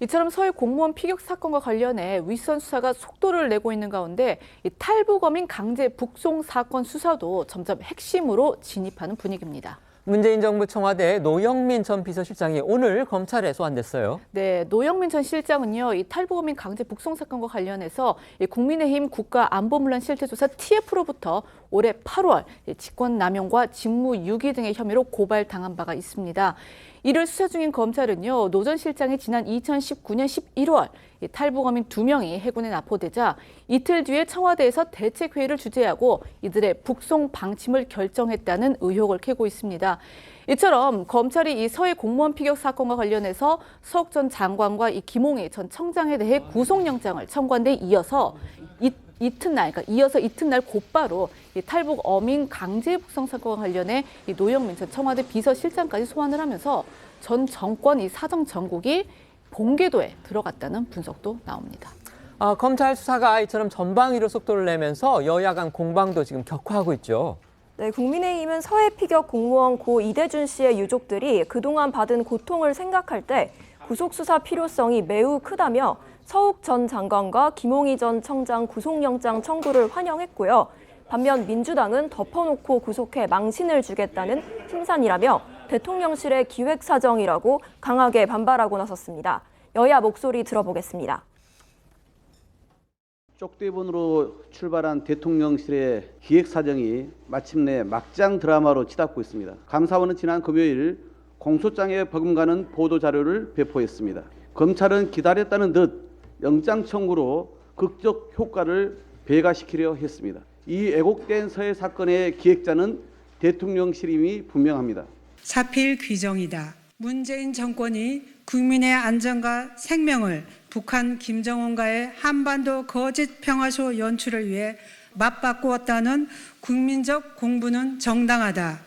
이처럼 서해 공무원 피격 사건과 관련해 윗선 수사가 속도를 내고 있는 가운데 이 탈북어민 강제 북송 사건 수사도 점점 핵심으로 진입하는 분위기입니다. 문재인 정부 청와대 노영민 전 비서실장이 오늘 검찰에 소환됐어요. 네, 노영민 전 실장은요, 이 탈북어민 강제 북송 사건과 관련해서 이 국민의힘 국가안보문란 실태조사 TF로부터 올해 8월 직권남용과 직무유기 등의 혐의로 고발당한 바가 있습니다. 이를 수사 중인 검찰은요, 노 전 실장이 지난 2019년 11월 탈북어민 2명이 해군에 납포되자 이틀 뒤에 청와대에서 대책회의를 주재하고 이들의 북송 방침을 결정했다는 의혹을 캐고 있습니다. 이처럼 검찰이 이 서해 공무원 피격 사건과 관련해서 서욱 전 장관과 이 김홍희 전 청장에 대해 구속영장을 청구한 데 이어서 이튿날 곧바로 이 탈북 어민 강제 북송 사건과 관련해 이 노영민 전 청와대 비서실장까지 소환을 하면서 전 정권 이 사정 전국이 봉계도에 들어갔다는 분석도 나옵니다. 검찰 수사가 이처럼 전방위로 속도를 내면서 여야 간 공방도 지금 격화하고 있죠. 네, 국민의힘은 서해 피격 공무원 고 이대준 씨의 유족들이 그동안 받은 고통을 생각할 때 구속 수사 필요성이 매우 크다며 서욱 전 장관과 김홍희 전 청장 구속영장 청구를 환영했고요. 반면 민주당은 덮어놓고 구속해 망신을 주겠다는 심산이라며 대통령실의 기획사정이라고 강하게 반발하고 나섰습니다. 여야 목소리 들어보겠습니다. 쪽대본으로 출발한 대통령실의 기획사정이 마침내 막장 드라마로 치닫고 있습니다. 감사원은 지난 금요일 공소장에 버금가는 보도자료를 배포했습니다. 검찰은 기다렸다는 듯 영장 청구로 극적 효과를 배가시키려 했습니다. 이 왜곡된 서해 사건의 기획자는 대통령실임이 분명합니다. 사필 규정이다. 문재인 정권이 국민의 안전과 생명을 북한 김정은과의 한반도 거짓 평화쇼 연출을 위해 맞바꾸었다는 국민적 공분은 정당하다.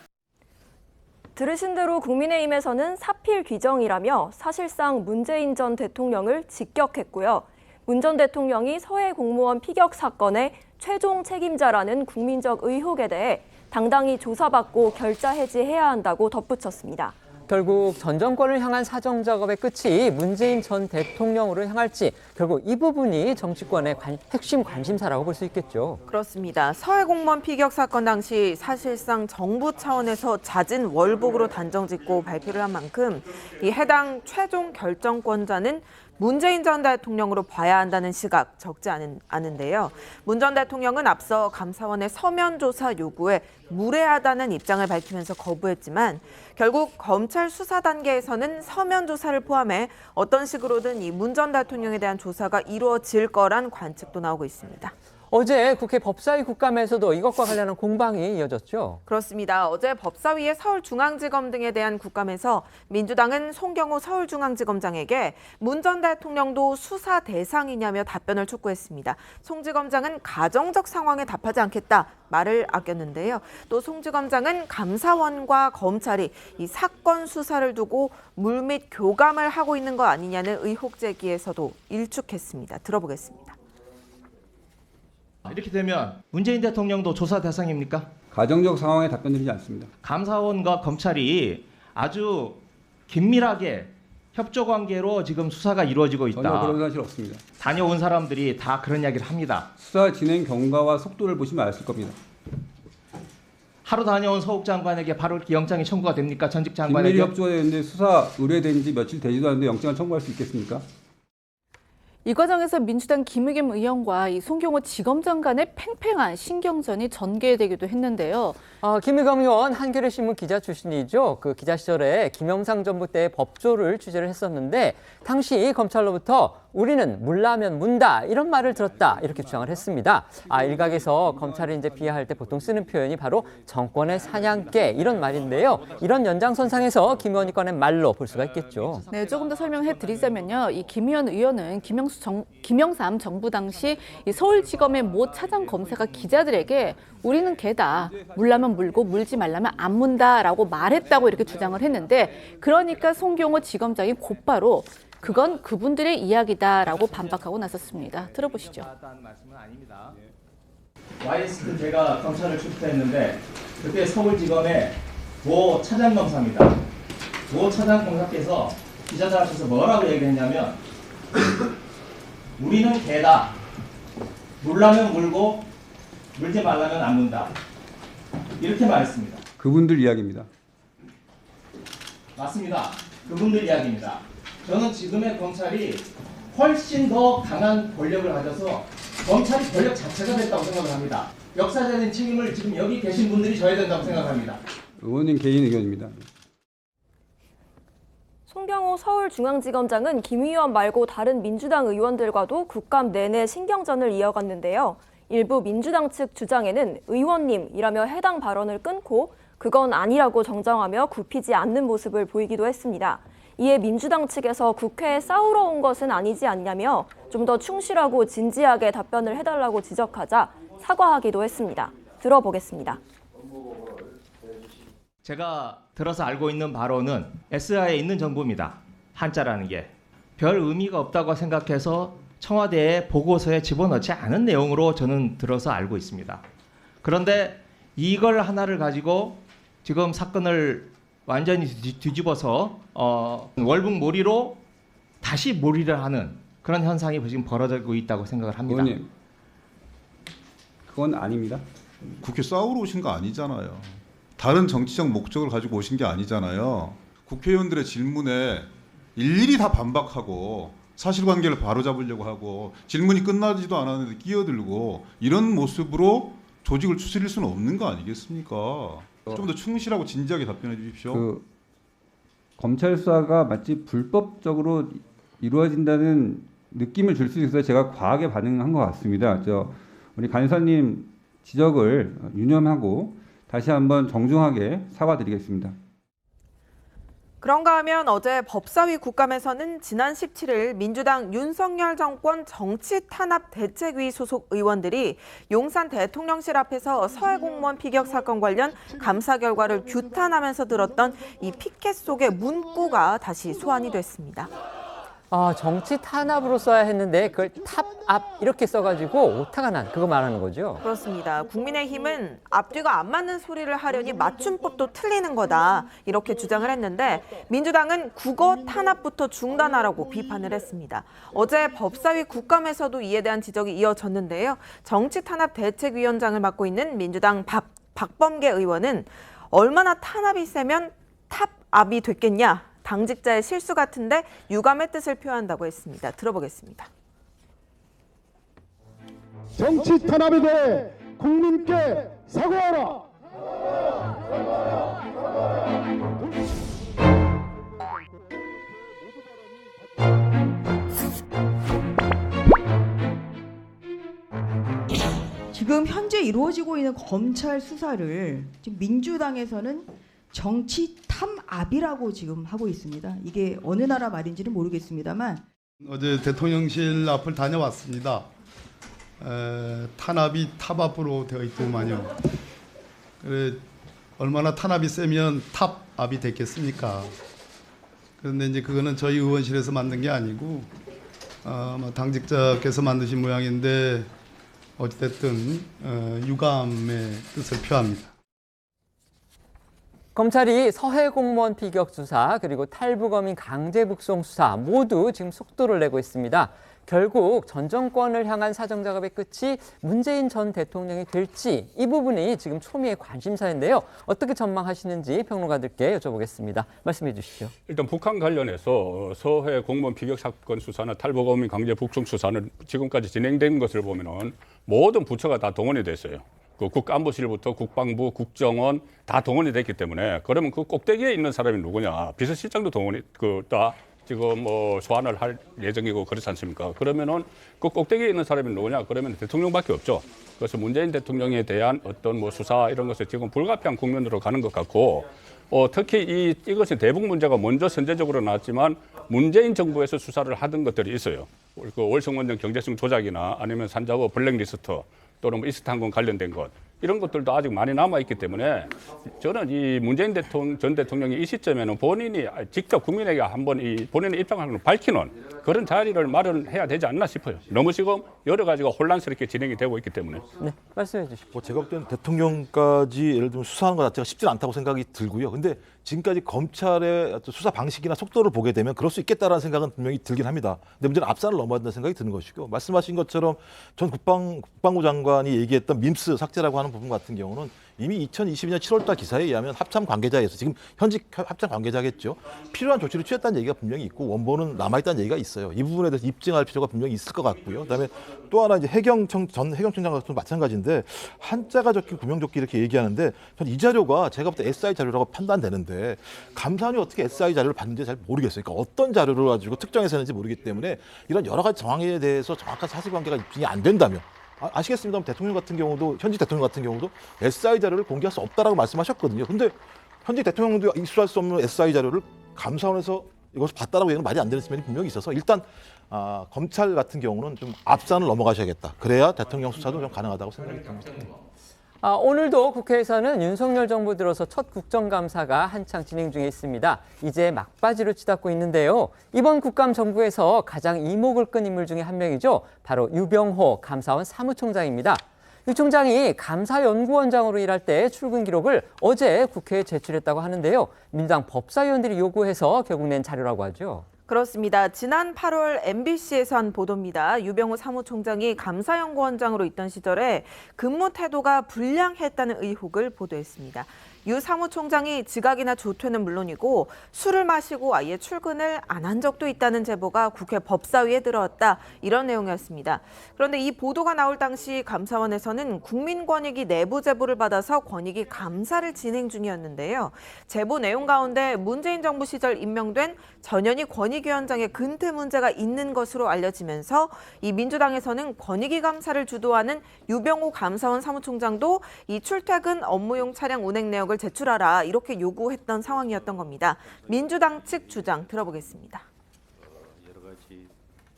들으신 대로 국민의힘에서는 사필 규정이라며 사실상 문재인 전 대통령을 직격했고요. 문 전 대통령이 서해 공무원 피격 사건의 최종 책임자라는 국민적 의혹에 대해 당당히 조사받고 결자 해지해야 한다고 덧붙였습니다. 결국 전 정권을 향한 사정 작업의 끝이 문재인 전 대통령으로 향할지 결국 이 부분이 정치권의 핵심 관심사라고 볼 수 있겠죠. 그렇습니다. 서해 공무원 피격 사건 당시 사실상 정부 차원에서 잦은 월북으로 단정짓고 발표를 한 만큼 이 해당 최종 결정권자는 문재인 전 대통령으로 봐야 한다는 시각 적지 않은데요. 문 전 대통령은 앞서 감사원의 서면 조사 요구에 무례하다는 입장을 밝히면서 거부했지만 결국 검찰 수사 단계에서는 서면 조사를 포함해 어떤 식으로든 이 문 전 대통령에 대한 조사가 이루어질 거란 관측도 나오고 있습니다. 어제 국회 법사위 국감에서도 이것과 관련한 공방이 이어졌죠. 그렇습니다. 어제 법사위의 서울중앙지검 등에 대한 국감에서 민주당은 송경호 서울중앙지검장에게 문 전 대통령도 수사 대상이냐며 답변을 촉구했습니다. 송 지검장은 가정적 상황에 답하지 않겠다 말을 아꼈는데요. 또 송 지검장은 감사원과 검찰이 이 사건 수사를 두고 물밑 교감을 하고 있는 거 아니냐는 의혹 제기에서도 일축했습니다. 들어보겠습니다. 이렇게 되면 문재인 대통령도 조사 대상입니까? 가정적 상황에 답변드리지 않습니다. 감사원과 검찰이 아주 긴밀하게 협조 관계로 지금 수사가 이루어지고 있다. 전혀 그런 사실 없습니다. 다녀온 사람들이 다 그런 이야기를 합니다. 수사 진행 경과와 속도를 보시면 아실 겁니다. 하루 다녀온 서욱 장관에게 바로 이렇게 영장이 청구가 됩니까? 전직 장관에게? 긴밀히 협조가 되는데 수사 의뢰된 지 며칠 되지도 않는데 영장을 청구할 수 있겠습니까? 이 과정에서 민주당 김의겸 의원과 이 송경호 지검장 간의 팽팽한 신경전이 전개되기도 했는데요. 김의겸 의원 한겨레신문 기자 출신이죠. 그 기자 시절에 김영삼 정부 때 법조를 취재를 했었는데 당시 검찰로부터 우리는 물라면 문다 이런 말을 들었다 이렇게 주장을 했습니다. 일각에서 검찰을 이제 비하할 때 보통 쓰는 표현이 바로 정권의 사냥개 이런 말인데요. 이런 연장선상에서 김 의원이 꺼낸 말로 볼 수가 있겠죠. 네, 조금 더 설명해 드리자면요. 이 김의겸 의원은 김영삼 정부 당시 이 서울지검의 모 차장 검사가 기자들에게 우리는 개다. 물라면 물고 물지 말라면 안 문다라고 말했다고 이렇게 주장을 했는데 그러니까 송경호 지검장이 곧바로 그건 그분들의 이야기다라고 반박하고 나섰습니다. 들어보시죠. YS 때 제가 검찰을 출두했는데 그때 서울지검의 모 차장검사입니다. 모 차장검사께서 기자들 앞에서 뭐라고 얘기했냐면 우리는 개다. 물라면 물고 물지 말라면 안 문다. 이렇게 말했습니다. 그분들 이야기입니다. 맞습니다. 그분들 이야기입니다. 저는 지금의 검찰이 훨씬 더 강한 권력을 가져서 검찰이 권력 자체가 됐다고 생각을 합니다. 역사적인 책임을 지금 여기 계신 분들이 져야 된다고 생각합니다. 의원님 개인 의견입니다. 송경호 서울중앙지검장은 김 의원 말고 다른 민주당 의원들과도 국감 내내 신경전을 이어갔는데요. 일부 민주당 측 주장에는 의원님이라며 해당 발언을 끊고 그건 아니라고 정정하며 굽히지 않는 모습을 보이기도 했습니다. 이에 민주당 측에서 국회에 싸우러 온 것은 아니지 않냐며 좀 더 충실하고 진지하게 답변을 해달라고 지적하자 사과하기도 했습니다. 들어보겠습니다. 제가 들어서 알고 있는 바로는 SI에 있는 정보입니다. 한자라는 게. 별 의미가 없다고 생각해서 청와대의 보고서에 집어넣지 않은 내용으로 저는 들어서 알고 있습니다. 그런데 이걸 하나를 가지고 지금 사건을 완전히 뒤집어서 월북몰이로 다시 몰이를 하는 그런 현상이 지금 벌어지고 있다고 생각을 합니다. 의원님, 그건 아닙니다. 국회 싸우러 오신 거 아니잖아요. 다른 정치적 목적을 가지고 오신 게 아니잖아요. 국회의원들의 질문에 일일이 다 반박하고 사실관계를 바로잡으려고 하고 질문이 끝나지도 않았는데 끼어들고 이런 모습으로 조직을 추스릴 수는 없는 거 아니겠습니까? 좀 더 충실하고 진지하게 답변해 주십시오. 검찰 수사가 마치 불법적으로 이루어진다는 느낌을 줄 수 있어서 제가 과하게 반응한 것 같습니다. 우리 간사님 지적을 유념하고 다시 한번 정중하게 사과드리겠습니다. 그런가 하면 어제 법사위 국감에서는 지난 17일 민주당 윤석열 정권 정치탄압대책위 소속 의원들이 용산 대통령실 앞에서 서해 공무원 피격 사건 관련 감사 결과를 규탄하면서 들었던 이 피켓 속의 문구가 다시 소환이 됐습니다. 정치 탄압으로 써야 했는데 그걸 탑압 이렇게 써가지고 오타가 난 그거 말하는 거죠? 그렇습니다. 국민의힘은 앞뒤가 안 맞는 소리를 하려니 맞춤법도 틀리는 거다 이렇게 주장을 했는데 민주당은 국어 탄압부터 중단하라고 비판을 했습니다. 어제 법사위 국감에서도 이에 대한 지적이 이어졌는데요. 정치탄압대책위원장을 맡고 있는 민주당 박범계 의원은 얼마나 탄압이 세면 탑압이 됐겠냐. 당직자의 실수 같은데 유감의 뜻을 표한다고 했습니다. 들어보겠습니다. 정치 탄압에 대해 국민께 사과하라. 지금 현재 이루어지고 있는 검찰 수사를 지금 민주당에서는 정치 탐압이라고 지금 하고 있습니다. 이게 어느 나라 말인지는 모르겠습니다만 어제 대통령실 앞을 다녀왔습니다. 탄압이 탑압으로 되어 있더만요. 그래 얼마나 탄압이 세면 탑압이 됐겠습니까? 그런데 이제 그거는 저희 의원실에서 만든 게 아니고 당직자께서 만드신 모양인데 어찌됐든 유감의 뜻을 표합니다. 검찰이 서해 공무원 피격 수사 그리고 탈북어민 강제 북송 수사 모두 지금 속도를 내고 있습니다. 결국 전 정권을 향한 사정 작업의 끝이 문재인 전 대통령이 될지 이 부분이 지금 초미의 관심사인데요. 어떻게 전망하시는지 평론가들께 여쭤보겠습니다. 말씀해 주시죠. 일단 북한 관련해서 서해 공무원 피격 사건 수사나 탈북어민 강제 북송 수사는 지금까지 진행된 것을 보면은 모든 부처가 다 동원이 됐어요. 그 국가안보실부터 국방부, 국정원 다 동원이 됐기 때문에 그러면 그 꼭대기에 있는 사람이 누구냐? 비서실장도 동원이 다 지금 소환을 할 예정이고 그렇지 않습니까? 그러면은 그 꼭대기에 있는 사람이 누구냐? 그러면 대통령밖에 없죠. 그래서 문재인 대통령에 대한 어떤 수사 이런 것을 지금 불가피한 국면으로 가는 것 같고 특히 이것이 대북 문제가 먼저 선제적으로 나왔지만 문재인 정부에서 수사를 하던 것들이 있어요. 그 월성원전 경제성 조작이나 아니면 산자고 블랙리스트 또는 이스탄공 관련된 것 이런 것들도 아직 많이 남아있기 때문에 저는 이 문재인 전 대통령이 이 시점에는 본인이 직접 국민에게 한번 본인의 입장을 밝히는 그런 자리를 마련해야 되지 않나 싶어요. 너무 지금 여러 가지가 혼란스럽게 진행이 되고 있기 때문에. 네, 말씀해 주시죠. 제가 볼 때는 대통령까지 예를 들면 수사하는 것 자체가 쉽지 않다고 생각이 들고요. 근데 지금까지 검찰의 수사 방식이나 속도를 보게 되면 그럴 수 있겠다라는 생각은 분명히 들긴 합니다. 근데 문제는 앞산을 넘어야 된다는 생각이 드는 것이고 말씀하신 것처럼 전 국방부 장관이 얘기했던 밈스 삭제라고 하는 부분 같은 경우는 이미 2022년 7월달 기사에 의하면 합참 관계자에서 지금 현직 합참 관계자겠죠. 필요한 조치를 취했다는 얘기가 분명히 있고 원본은 남아있다는 얘기가 있어요. 이 부분에 대해서 입증할 필요가 분명히 있을 것 같고요. 그다음에 또 하나 이제 전 해경청장 같은 마찬가지인데 한자가 적힌 구명조끼 이렇게 얘기하는데 전 이 자료가 제가 볼 때 SI 자료라고 판단되는데 감사원이 어떻게 SI 자료를 받는지 잘 모르겠어요. 그러니까 어떤 자료를 가지고 특정해서 했는지 모르기 때문에 이런 여러 가지 정황에 대해서 정확한 사실관계가 입증이 안 된다면 아시겠습니다만 대통령 같은 경우도 현직 대통령 같은 경우도 SI 자료를 공개할 수 없다라고 말씀하셨거든요. 근데 현직 대통령도 입수할 수 없는 SI 자료를 감사원에서 이것을 봤다라고 얘기는 말이 안 되는 측면이 분명히 있어서 일단 검찰 같은 경우는 좀 앞산을 넘어가셔야겠다. 그래야 대통령 수사도 좀 가능하다고 생각이 듭니다. 오늘도 국회에서는 윤석열 정부 들어서 첫 국정감사가 한창 진행 중에 있습니다. 이제 막바지로 치닫고 있는데요. 이번 국감 정부에서 가장 이목을 끈 인물 중에 한 명이죠. 바로 유병호 감사원 사무총장입니다. 유 총장이 감사연구원장으로 일할 때 출근 기록을 어제 국회에 제출했다고 하는데요. 민주당 법사위원들이 요구해서 결국 낸 자료라고 하죠. 그렇습니다. 지난 8월 MBC에서 한 보도입니다. 유병호 사무총장이 감사연구원장으로 있던 시절에 근무 태도가 불량했다는 의혹을 보도했습니다. 유 사무총장이 지각이나 조퇴는 물론이고 술을 마시고 아예 출근을 안 한 적도 있다는 제보가 국회 법사위에 들어왔다. 이런 내용이었습니다. 그런데 이 보도가 나올 당시 감사원에서는 국민권익위 내부 제보를 받아서 권익위 감사를 진행 중이었는데요. 제보 내용 가운데 문재인 정부 시절 임명된 전현희 권익위원장의 근태 문제가 있는 것으로 알려지면서 이 민주당에서는 권익위 감사를 주도하는 유병호 감사원 사무총장도 이 출퇴근 업무용 차량 운행 내역을 제출하라 이렇게 요구했던 상황이었던 겁니다. 민주당 측 주장 들어보겠습니다.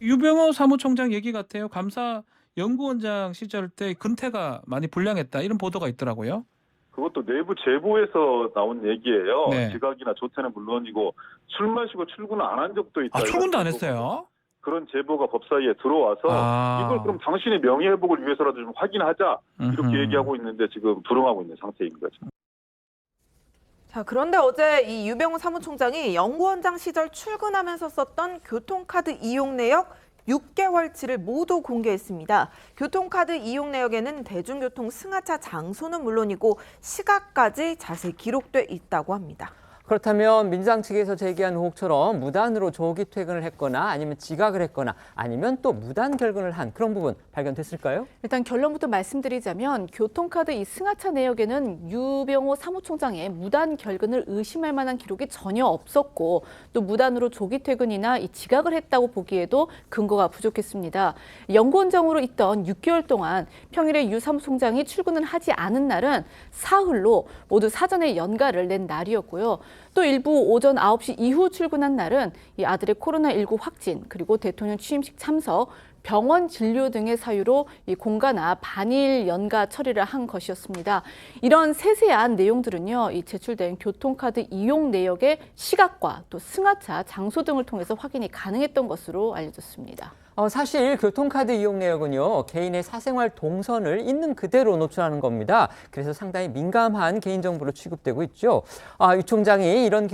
유병호 사무총장 얘기 같아요. 감사연구원장 시절 때 근태가 많이 불량했다 이런 보도가 있더라고요. 그것도 내부 제보에서 나온 얘기예요. 네. 지각이나 조퇴는 물론이고 술 마시고 출근을 안 한 적도 있다. 출근도 안 했어요? 그런 제보가 법사위에 들어와서 이걸 그럼 당신의 명예회복을 위해서라도 좀 확인하자 이렇게 얘기하고 있는데 지금 불응하고 있는 상태인 거죠. 자, 그런데 어제 이 유병호 사무총장이 연구원장 시절 출근하면서 썼던 교통카드 이용 내역 6개월치를 모두 공개했습니다. 교통카드 이용 내역에는 대중교통 승하차 장소는 물론이고 시각까지 자세히 기록돼 있다고 합니다. 그렇다면 민주당 측에서 제기한 의혹처럼 무단으로 조기 퇴근을 했거나 아니면 지각을 했거나 아니면 또 무단 결근을 한 그런 부분 발견됐을까요? 일단 결론부터 말씀드리자면 교통카드 이 승하차 내역에는 유병호 사무총장의 무단 결근을 의심할 만한 기록이 전혀 없었고 또 무단으로 조기 퇴근이나 이 지각을 했다고 보기에도 근거가 부족했습니다. 연구원장으로 있던 6개월 동안 평일에 유 사무총장이 출근을 하지 않은 날은 사흘로 모두 사전에 연가를 낸 날이었고요. 또 일부 오전 9시 이후 출근한 날은 이 아들의 코로나19 확진 그리고 대통령 취임식 참석, 병원 진료 등의 사유로 이 공가나 반일 연가 처리를 한 것이었습니다. 이런 세세한 내용들은요, 이 제출된 교통카드 이용 내역의 시각과 또 승하차 장소 등을 통해서 확인이 가능했던 것으로 알려졌습니다. 사실 교통카드 이용 내역은요, 개인의 사생활 동선을 있는 그대로 노출하는 겁니다. 그래서 상당히 민감한 개인정보로 취급되고 있죠. 유 총장이 이런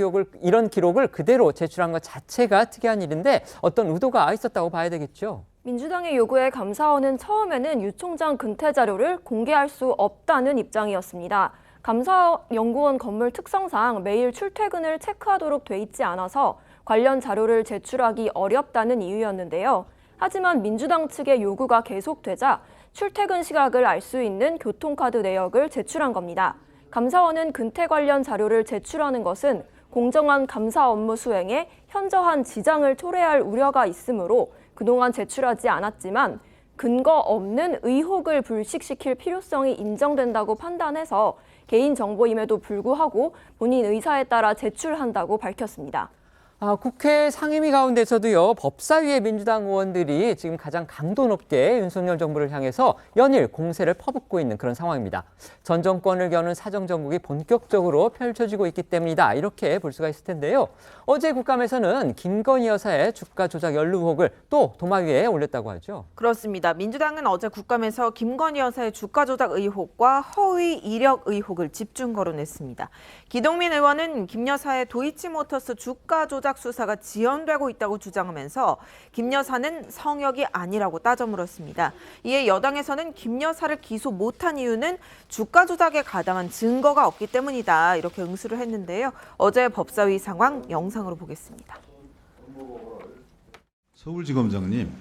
기록을 그대로 제출한 것 자체가 특이한 일인데 어떤 의도가 있었다고 봐야 되겠죠. 민주당의 요구에 감사원은 처음에는 유 총장 근태 자료를 공개할 수 없다는 입장이었습니다. 감사연구원 건물 특성상 매일 출퇴근을 체크하도록 돼 있지 않아서 관련 자료를 제출하기 어렵다는 이유였는데요. 하지만 민주당 측의 요구가 계속되자 출퇴근 시각을 알 수 있는 교통카드 내역을 제출한 겁니다. 감사원은 근태 관련 자료를 제출하는 것은 공정한 감사 업무 수행에 현저한 지장을 초래할 우려가 있으므로 그동안 제출하지 않았지만 근거 없는 의혹을 불식시킬 필요성이 인정된다고 판단해서 개인정보임에도 불구하고 본인 의사에 따라 제출한다고 밝혔습니다. 국회 상임위 가운데서도요, 법사위의 민주당 의원들이 지금 가장 강도 높게 윤석열 정부를 향해서 연일 공세를 퍼붓고 있는 그런 상황입니다. 전 정권을 여는 사정정국이 본격적으로 펼쳐지고 있기 때문이다. 이렇게 볼 수가 있을 텐데요. 어제 국감에서는 김건희 여사의 주가 조작 연루 의혹을 또 도마 위에 올렸다고 하죠. 그렇습니다. 민주당은 어제 국감에서 김건희 여사의 주가 조작 의혹과 허위 이력 의혹을 집중 거론했습니다. 기동민 의원은 김 여사의 도이치모터스 주가 조작 수사가 지연되고 있다고 주장하면서 김 여사는 성역이 아니라고 따져 물었습니다. 이에 여당에서는 김 여사를 기소 못한 이유는 주가 조작에 가담한 증거가 없기 때문이다. 이렇게 응수를 했는데요. 어제 법사위 상황 영상으로 보겠습니다. 서울지검장님,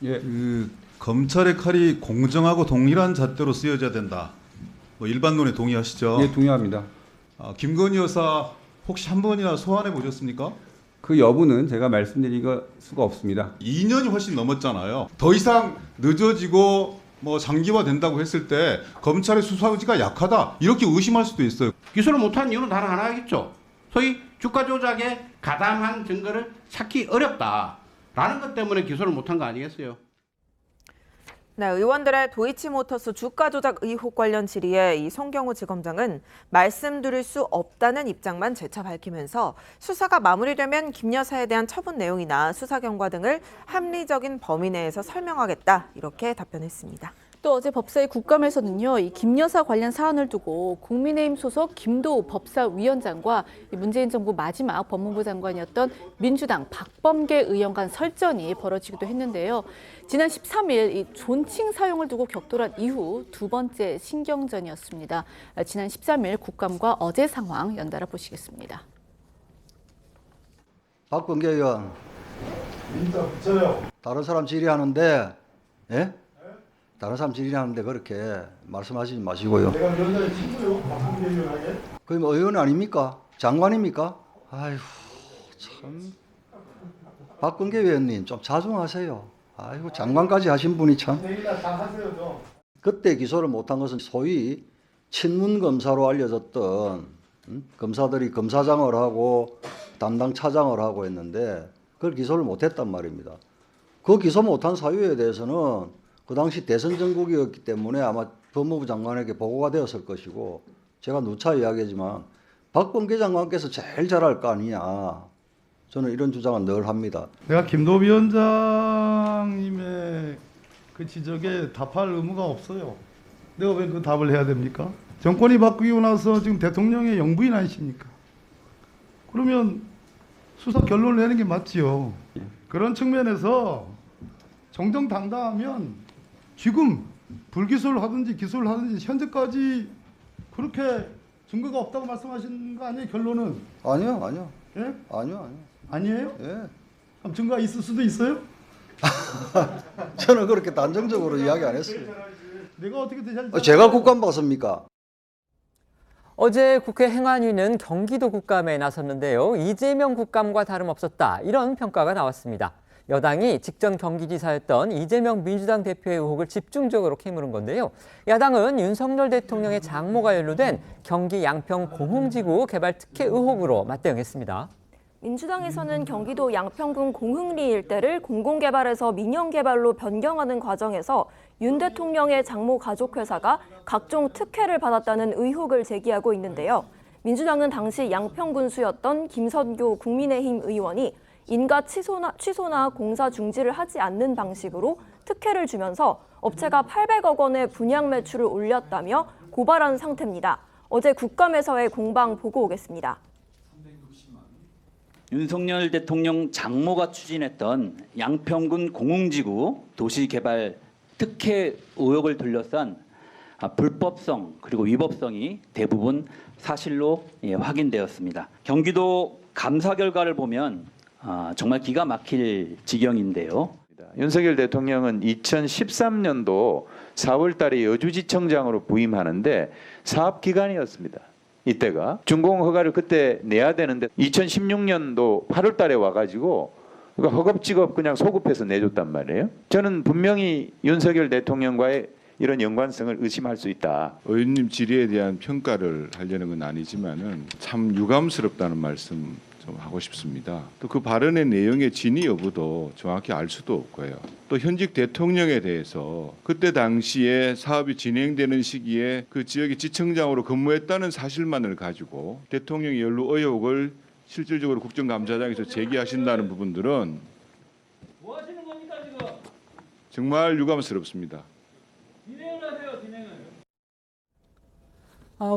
그 검찰의 칼이 공정하고 동일한 잣대로 쓰여져야 된다. 뭐 일반론에 동의하시죠? 예, 동의합니다. 김건희 여사 혹시 한 번이나 소환해 보셨습니까? 그 여부는 제가 말씀드릴 수가 없습니다. 2년이 훨씬 넘었잖아요. 더 이상 늦어지고 뭐 장기화된다고 했을 때 검찰의 수사 의지가 약하다 이렇게 의심할 수도 있어요. 기소를 못한 이유는 다른 하나겠죠. 소위 주가 조작에 가담한 증거를 찾기 어렵다라는 것 때문에 기소를 못한 거 아니겠어요? 네, 의원들의 도이치모터스 주가 조작 의혹 관련 질의에 이 송경호 지검장은 말씀드릴 수 없다는 입장만 재차 밝히면서 수사가 마무리되면 김 여사에 대한 처분 내용이나 수사 경과 등을 합리적인 범위 내에서 설명하겠다 이렇게 답변했습니다. 또 어제 법사위 국감에서는요, 이 김 여사 관련 사안을 두고 국민의힘 소속 김도우 법사위원장과 문재인 정부 마지막 법무부 장관이었던 민주당 박범계 의원 간 설전이 벌어지기도 했는데요. 지난 13일 이 존칭 사용을 두고 격돌한 이후 두 번째 신경전이었습니다. 지난 13일 국감과 어제 상황 연달아 보시겠습니다. 박범계 의원, 다른 사람 질의하는데, 예? 다른 사람 질의하는데 그렇게 말씀하시지 마시고요. 내가 위원장의 친구요. 박범계 의원에게. 그럼 의원 아닙니까? 장관입니까? 아이고 참. 박범계 의원님 좀 자중하세요. 아이고 장관까지 하신 분이 참. 내일날 다 하세요 좀. 그때 기소를 못한 것은 소위 친문 검사로 알려졌던 검사들이 검사장을 하고 담당 차장을 하고 했는데 그걸 기소를 못했단 말입니다. 그 기소 못한 사유에 대해서는 그 당시 대선 정국이었기 때문에 아마 법무부 장관에게 보고가 되었을 것이고, 제가 누차 이야기하지만 박범계 장관께서 제일 잘할 거 아니냐, 저는 이런 주장은 늘 합니다. 내가 김도우 위원장님의 그 지적에 답할 의무가 없어요. 내가 왜 그 답을 해야 됩니까? 정권이 바뀌고 나서 지금 대통령의 영부인 아니십니까? 그러면 수사 결론을 내는 게 맞지요. 그런 측면에서 정정당당하면 지금 불기소를 하든지 기소를 하든지 현재까지 그렇게 증거가 없다고 말씀하신 거 아니에요? 결론은? 아니요. 예? 아니요. 아니에요? 예. 그럼 증거가 있을 수도 있어요? 저는 그렇게 단정적으로 이야기 안 했어요. 내가 어떻게 되지? 제가 국감 봤습니까? 어제 국회 행안위는 경기도 국감에 나섰는데요. 이재명 국감과 다름없었다, 이런 평가가 나왔습니다. 여당이 직전 경기지사였던 이재명 민주당 대표의 의혹을 집중적으로 캐물은 건데요. 야당은 윤석열 대통령의 장모가 연루된 경기 양평 공흥지구 개발 특혜 의혹으로 맞대응했습니다. 민주당에서는 경기도 양평군 공흥리 일대를 공공개발에서 민영개발로 변경하는 과정에서 윤 대통령의 장모 가족회사가 각종 특혜를 받았다는 의혹을 제기하고 있는데요. 민주당은 당시 양평군수였던 김선교 국민의힘 의원이 인가 취소나 공사 중지를 하지 않는 방식으로 특혜를 주면서 업체가 800억 원의 분양 매출을 올렸다며 고발한 상태입니다. 어제 국감에서의 공방 보고 오겠습니다. 윤석열 대통령 장모가 추진했던 양평군 공흥지구 도시개발 특혜 의혹을 둘러싼 불법성 그리고 위법성이 대부분 사실로 확인되었습니다. 경기도 감사 결과를 보면 정말 기가 막힐 지경인데요. 윤석열 대통령은 2013년도 4월 달에 여주지청장으로 부임하는데 사업 기간이었습니다. 이때가 준공 허가를 그때 내야 되는데 2016년도 8월 달에 와가지고 허겁지겁 그냥 소급해서 내줬단 말이에요. 저는 분명히 윤석열 대통령과의 이런 연관성을 의심할 수 있다. 의원님 질의에 대한 평가를 하려는 건 아니지만은 참 유감스럽다는 말씀 좀 하고 싶습니다. 또 그 발언의 내용의 진위 여부도 정확히 알 수도 없고요. 또 현직 대통령에 대해서 그때 당시에 사업이 진행되는 시기에 그 지역의 지청장으로 근무했다는 사실만을 가지고 대통령 연루 의혹을 실질적으로 국정감사장에서 제기하신다는 부분들은 뭐 하시는 겁니까 지금? 정말 유감스럽습니다. 진행을 하세요, 진행을.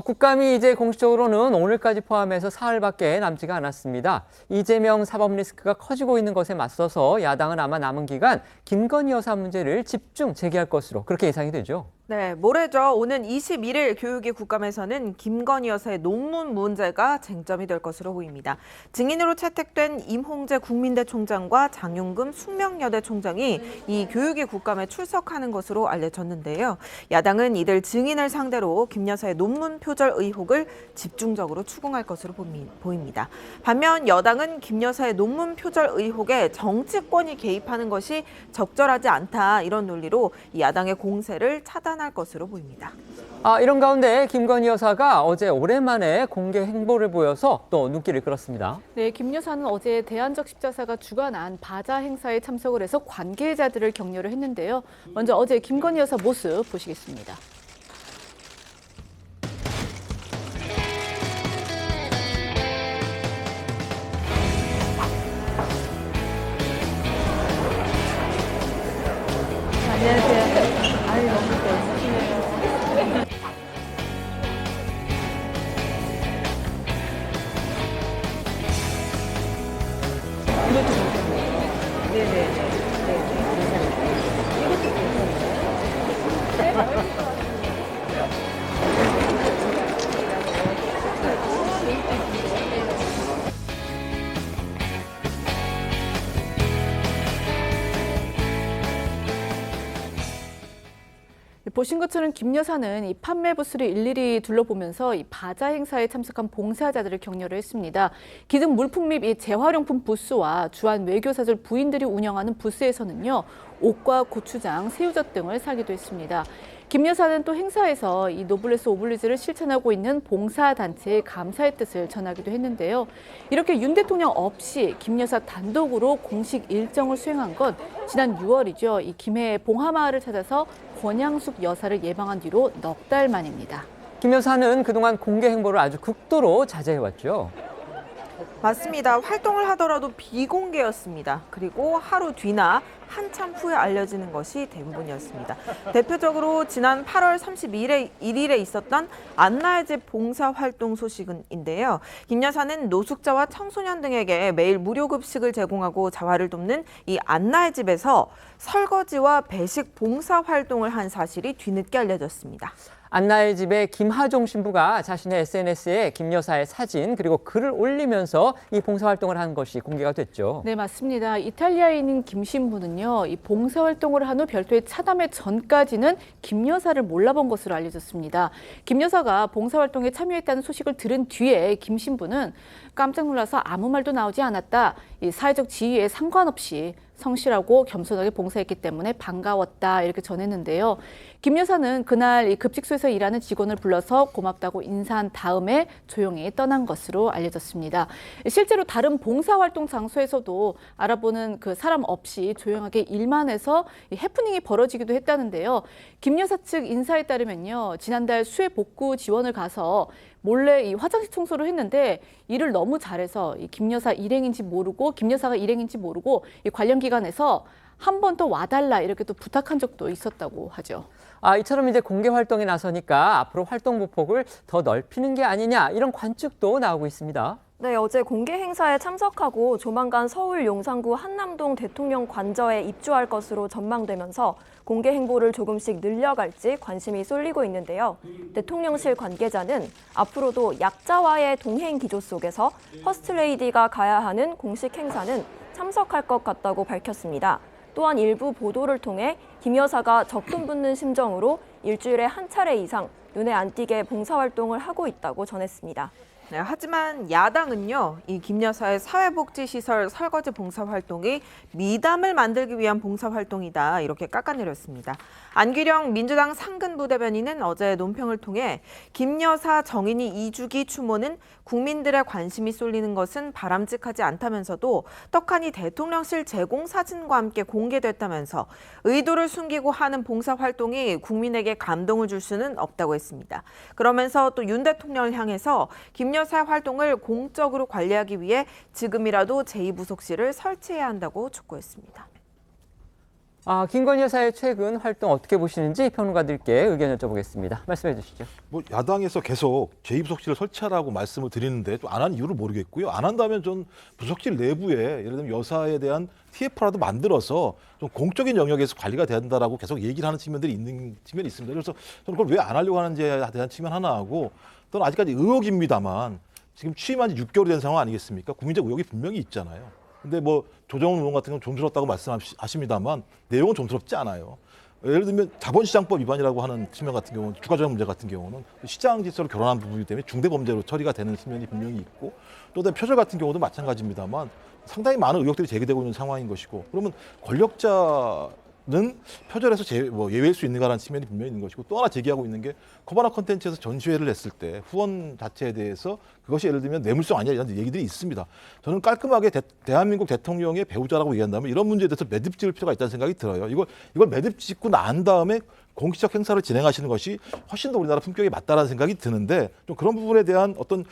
국감이 이제 공식적으로는 오늘까지 포함해서 사흘밖에 남지가 않았습니다. 이재명 사법 리스크가 커지고 있는 것에 맞서서 야당은 아마 남은 기간 김건희 여사 문제를 집중 제기할 것으로 그렇게 예상이 되죠. 네, 모레죠. 오는 21일 교육위 국감에서는 김건희 여사의 논문 문제가 쟁점이 될 것으로 보입니다. 증인으로 채택된 임홍재 국민대 총장과 장윤금 숙명여대 총장이 이 교육위 국감에 출석하는 것으로 알려졌는데요. 야당은 이들 증인을 상대로 김 여사의 논문 표절 의혹을 집중적으로 추궁할 것으로 보입니다. 반면 여당은 김 여사의 논문 표절 의혹에 정치권이 개입하는 것이 적절하지 않다, 이런 논리로 이 야당의 공세를 차단할 것으로 보입니다. 이런 가운데 김건희 여사가 어제 오랜만에 공개 행보를 보여서 또 눈길을 끌었습니다. 네, 김 여사는 어제 대한적 십자사가 주관한 바자 행사에 참석을 해서 관계자들을 격려를 했는데요. 먼저 어제 김건희 여사 모습 보시겠습니다. 안녕하세요. 아유, 너무 이것도 괜찮네요. 네네네. 이것도 괜찮네요. 보신 것처럼 김 여사는 이 판매 부스를 일일이 둘러보면서 이 바자 행사에 참석한 봉사자들을 격려를 했습니다. 기증 물품 및 이 재활용품 부스와 주한 외교사절 부인들이 운영하는 부스에서는요, 옷과 고추장, 새우젓 등을 사기도 했습니다. 김 여사는 또 행사에서 이 노블레스 오블리주를 실천하고 있는 봉사단체에 감사의 뜻을 전하기도 했는데요. 이렇게 윤 대통령 없이 김 여사 단독으로 공식 일정을 수행한 건 지난 6월이죠. 이 김해 봉하마을을 찾아서 권양숙 여사를 예방한 뒤로 넉 달 만입니다. 김 여사는 그동안 공개 행보를 아주 극도로 자제해왔죠. 맞습니다. 활동을 하더라도 비공개였습니다. 그리고 하루 뒤나 한참 후에 알려지는 것이 대부분이었습니다. 대표적으로 지난 8월 31일에 있었던 안나의 집 봉사활동 소식인데요. 김 여사는 노숙자와 청소년 등에게 매일 무료 급식을 제공하고 자활을 돕는 이 안나의 집에서 설거지와 배식 봉사활동을 한 사실이 뒤늦게 알려졌습니다. 안나의 집의 김하종 신부가 자신의 SNS에 김 여사의 사진 그리고 글을 올리면서 이 봉사활동을 한 것이 공개가 됐죠. 네, 맞습니다. 이탈리아인인 김 신부는요, 이 봉사활동을 한 후 별도의 차담회 전까지는 김 여사를 몰라본 것으로 알려졌습니다. 김 여사가 봉사활동에 참여했다는 소식을 들은 뒤에 김 신부는 깜짝 놀라서 아무 말도 나오지 않았다. 이 사회적 지위에 상관없이 성실하고 겸손하게 봉사했기 때문에 반가웠다 이렇게 전했는데요. 김 여사는 그날 이 급식소에서 일하는 직원을 불러서 고맙다고 인사한 다음에 조용히 떠난 것으로 알려졌습니다. 실제로 다른 봉사활동 장소에서도 알아보는 그 사람 없이 조용하게 일만 해서 해프닝이 벌어지기도 했다는데요. 김 여사 측 인사에 따르면요, 지난달 수해 복구 지원을 가서 몰래 이 화장실 청소를 했는데 일을 너무 잘해서 이 김 여사 일행인지 모르고 김 여사가 일행인지 모르고 이 관련 기관에서 한 번 더 와달라 이렇게 또 부탁한 적도 있었다고 하죠. 이처럼 이제 공개 활동에 나서니까 앞으로 활동 보폭을 더 넓히는 게 아니냐 이런 관측도 나오고 있습니다. 네, 어제 공개 행사에 참석하고 조만간 서울 용산구 한남동 대통령 관저에 입주할 것으로 전망되면서 공개 행보를 조금씩 늘려갈지 관심이 쏠리고 있는데요. 대통령실 관계자는 앞으로도 약자와의 동행 기조 속에서 퍼스트레이디가 가야 하는 공식 행사는 참석할 것 같다고 밝혔습니다. 또한 일부 보도를 통해 김 여사가 적금 붙는 심정으로 일주일에 한 차례 이상 눈에 안 띄게 봉사활동을 하고 있다고 전했습니다. 네, 하지만 야당은요, 이 김 여사의 사회복지시설 설거지 봉사활동이 미담을 만들기 위한 봉사활동이다 이렇게 깎아내렸습니다. 안규령 민주당 상근부대변인은 어제 논평을 통해 김 여사 정인이 2주기 추모는 국민들의 관심이 쏠리는 것은 바람직하지 않다면서도 떡하니 대통령실 제공 사진과 함께 공개됐다면서 의도를 숨기고 하는 봉사활동이 국민에게 감동을 줄 수는 없다고 했습니다. 그러면서 또 윤 대통령을 향해서 김 여사의 활동을 공적으로 관리하기 위해 지금이라도 제2부속실을 설치해야 한다고 촉구했습니다. 김건희 여사의 최근 활동 어떻게 보시는지 평론가들께 의견 여쭤보겠습니다. 말씀해 주시죠. 야당에서 계속 제2부속실을 설치하라고 말씀을 드리는데 또 안 한 이유를 모르겠고요. 안 한다면 좀 부속실 내부에 예를 들면 여사에 대한 TF라도 만들어서 좀 공적인 영역에서 관리가 된다라고 계속 얘기를 하는 측면들이 있는 측면이 있습니다. 그래서 저는 그걸 왜 안 하려고 하는지에 대한 측면 하나 하고 또는 아직까지 의혹입니다만 지금 취임한 지 6개월이 된 상황 아니겠습니까? 국민적 의혹이 분명히 있잖아요. 근데 조정훈 의원 같은 경우는 좀스럽다고 말씀하십니다만 내용은 좀스럽지 않아요. 예를 들면 자본시장법 위반이라고 하는 측면 같은 경우는 주가조작 문제 같은 경우는 시장 질서를 결혼한 부분이기 때문에 중대범죄로 처리가 되는 측면이 분명히 있고 또 표절 같은 경우도 마찬가지입니다만 상당히 많은 의혹들이 제기되고 있는 상황인 것이고 그러면 권력자는 표절에서 예외일 수 있는가라는 측면이 분명히 있는 것이고 또 하나 제기하고 있는 게 코바나 콘텐츠에서 전시회를 했을 때 후원 자체에 대해서 그것이 예를 들면 뇌물성 아니냐 이런 얘기들이 있습니다. 저는 깔끔하게 대한민국 대통령의 배우자라고 얘기한다면 이런 문제에 대해서 매듭 지을 필요가 있다는 생각이 들어요. 이걸 매듭 짓고 난 다음에 공식적 행사를 진행하시는 것이 훨씬 더 우리나라 품격에 맞다라는 생각이 드는데 좀 그런 부분에 대한 어떤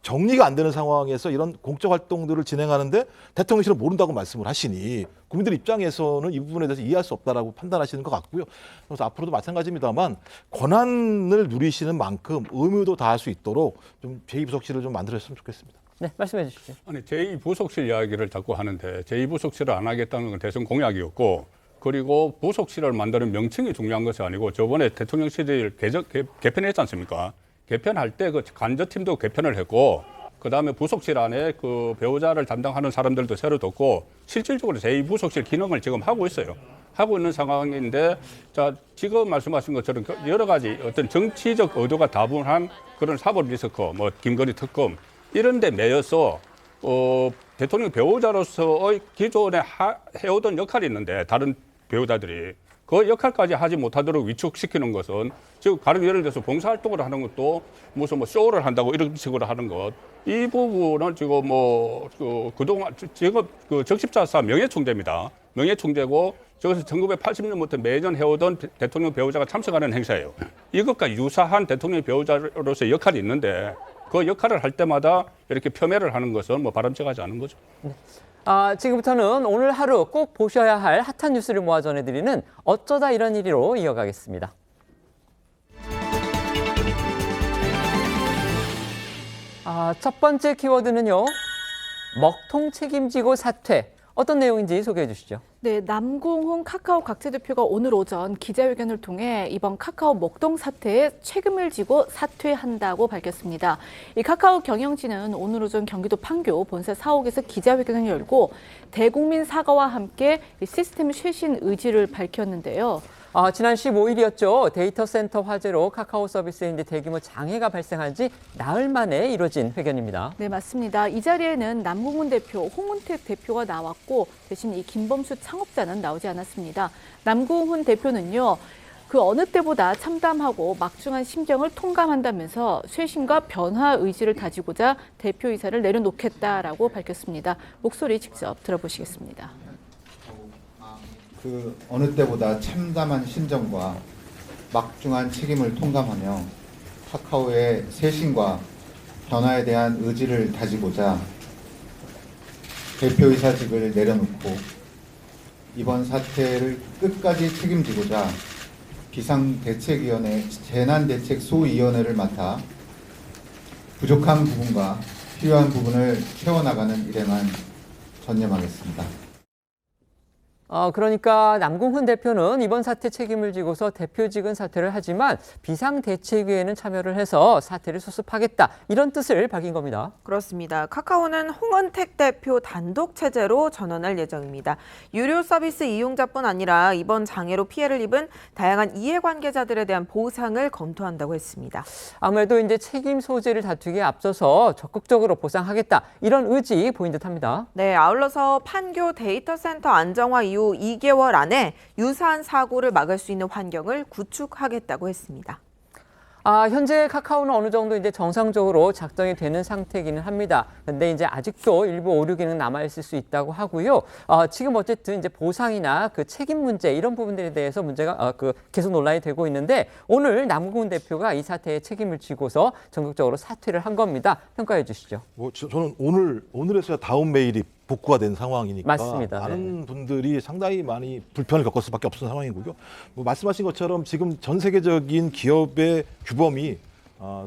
정리가 안 되는 상황에서 이런 공적 활동들을 진행하는데 대통령실은 모른다고 말씀을 하시니 국민들 입장에서는 이 부분에 대해서 이해할 수 없다라고 판단하시는 것 같고요. 그래서 앞으로도 마찬가지입니다만 권한을 누리시는 만큼 의무도 다할 수 있도록 좀 제2부속실을 좀 만들었으면 좋겠습니다. 네, 말씀해 주시죠. 아니 제2부속실 이야기를 자꾸 하는데 제2부속실을 안 하겠다는 건 대선 공약이었고 그리고 부속실을 만드는 명칭이 중요한 것이 아니고 저번에 대통령 실질 개편했지 않습니까? 개편할 때 그 간접팀도 개편을 했고 그다음에 부속실 안에 그 배우자를 담당하는 사람들도 새로 뒀고 실질적으로 제2부속실 기능을 지금 하고 있어요. 하고 있는 상황인데 자 지금 말씀하신 것처럼 여러 가지 어떤 정치적 의도가 다분한 그런 사법 리스크, 뭐 김건희 특검 이런 데 매여서 대통령 배우자로서의 기존에 해오던 역할이 있는데 다른 배우자들이 그 역할까지 하지 못하도록 위축시키는 것은 즉 가령 예를 들어서 봉사활동을 하는 것도 무슨 뭐 쇼를 한다고 이런 식으로 하는 것 이 부분은 지금 뭐 그동안 지금 그 적십자사 명예총재입니다. 명예총재고 저것은 1980년부터 매년 해오던 대통령 배우자가 참석하는 행사예요. 이것과 유사한 대통령 배우자로서의 역할이 있는데 그 역할을 할 때마다 이렇게 폄훼를 하는 것은 뭐 바람직하지 않은 거죠. 네. 지금부터는 오늘 하루 꼭 보셔야 할 핫한 뉴스를 모아 전해드리는 어쩌다 이런 일이로 이어가겠습니다. 첫 번째 키워드는요. 먹통 책임지고 사퇴. 어떤 내용인지 소개해 주시죠. 네, 남궁훈 카카오 각체 대표가 오늘 오전 기자회견을 통해 이번 카카오 먹통 사태에 책임을 지고 사퇴한다고 밝혔습니다. 이 카카오 경영진은 오늘 오전 경기도 판교 본사 사옥에서 기자회견을 열고 대국민 사과와 함께 시스템 쇄신 의지를 밝혔는데요. 지난 15일이었죠. 데이터 센터 화재로 카카오 서비스에 이제 대규모 장애가 발생한 지 나흘 만에 이뤄진 회견입니다. 네, 맞습니다. 이 자리에는 남궁훈 대표, 홍은택 대표가 나왔고 대신 이 김범수 창업자는 나오지 않았습니다. 남궁훈 대표는요. 그 어느 때보다 참담하고 막중한 심정을 통감한다면서 쇄신과 변화 의지를 다지고자 대표이사를 내려놓겠다라고 밝혔습니다. 목소리 직접 들어보시겠습니다. 그 어느 때보다 참담한 심정과 막중한 책임을 통감하며 카카오의 쇄신과 변화에 대한 의지를 다지고자 대표이사직을 내려놓고 이번 사태를 끝까지 책임지고자 비상대책위원회 재난대책소위원회를 맡아 부족한 부분과 필요한 부분을 채워나가는 일에만 전념하겠습니다. 그러니까 남궁훈 대표는 이번 사태 책임을 지고서 대표직은 사퇴를 하지만 비상대책위에는 참여를 해서 사태를 수습하겠다. 이런 뜻을 밝힌 겁니다. 그렇습니다. 카카오는 홍은택 대표 단독 체제로 전환할 예정입니다. 유료 서비스 이용자뿐 아니라 이번 장애로 피해를 입은 다양한 이해관계자들에 대한 보상을 검토한다고 했습니다. 아무래도 이제 책임 소재를 다투기에 앞서서 적극적으로 보상하겠다. 이런 의지 보인 듯합니다. 네, 아울러서 판교 데이터 센터 안정화 이후 2개월 안에 유사한 사고를 막을 수 있는 환경을 구축하겠다고 했습니다. 현재 카카오는 어느 정도 이제 정상적으로 작동이 되는 상태이기는 합니다. 근데 이제 아직도 일부 오류 기능 남아 있을 수 있다고 하고요. 지금 어쨌든 이제 보상이나 그 책임 문제 이런 부분들에 대해서 문제가 계속 논란이 되고 있는데 오늘 남궁훈 대표가 이 사태에 책임을 지고서 전격적으로 사퇴를 한 겁니다. 평가해 주시죠. 저는 오늘에서야 다운 메일이 복구가 된 상황이니까 맞습니다. 많은 분들이 상당히 많이 불편을 겪을 수밖에 없는 상황이고요. 말씀하신 것처럼 지금 전 세계적인 기업의 규범이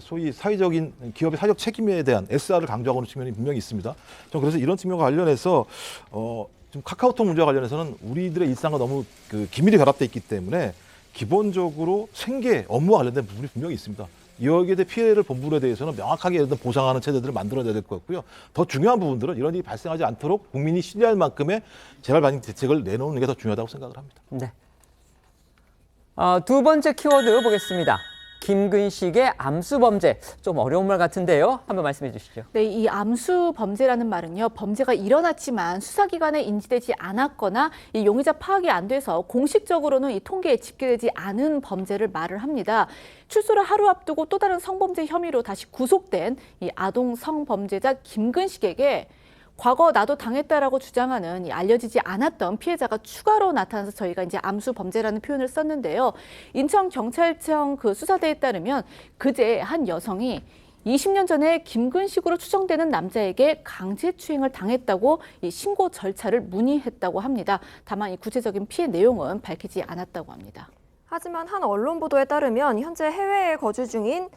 소위 사회적인 기업의 사회적 책임에 대한 SR을 강조하고 있는 측면이 분명히 있습니다. 저는 그래서 이런 측면과 관련해서 지금 카카오톡 문제와 관련해서는 우리들의 일상과 너무 긴밀히 결합되어 있기 때문에 기본적으로 생계, 업무와 관련된 부분이 분명히 있습니다. 여기에 대해 피해를 본 부분에 대해서는 명확하게 보상하는 체제들을 만들어야 될 것 같고요. 더 중요한 부분들은 이런 일이 발생하지 않도록 국민이 신뢰할 만큼의 재발 방지 대책을 내놓는 게 더 중요하다고 생각을 합니다. 네. 두 번째 키워드 보겠습니다. 김근식의 암수 범죄. 좀 어려운 말 같은데요. 한번 말씀해 주시죠. 네, 이 암수 범죄라는 말은요. 범죄가 일어났지만 수사기관에 인지되지 않았거나 이 용의자 파악이 안 돼서 공식적으로는 이 통계에 집계되지 않은 범죄를 말을 합니다. 출소를 하루 앞두고 또 다른 성범죄 혐의로 다시 구속된 이 아동 성범죄자 김근식에게 과거 나도 당했다라고 주장하는 알려지지 않았던 피해자가 추가로 나타나서 저희가 이제 암수 범죄라는 표현을 썼는데요. 인천경찰청 그 수사대에 따르면 그제 한 여성이 20년 전에 김근식으로 추정되는 남자에게 강제추행을 당했다고 이 신고 절차를 문의했다고 합니다. 다만 이 구체적인 피해 내용은 밝히지 않았다고 합니다. 하지만 한 언론 보도에 따르면 현재 해외에 거주 중인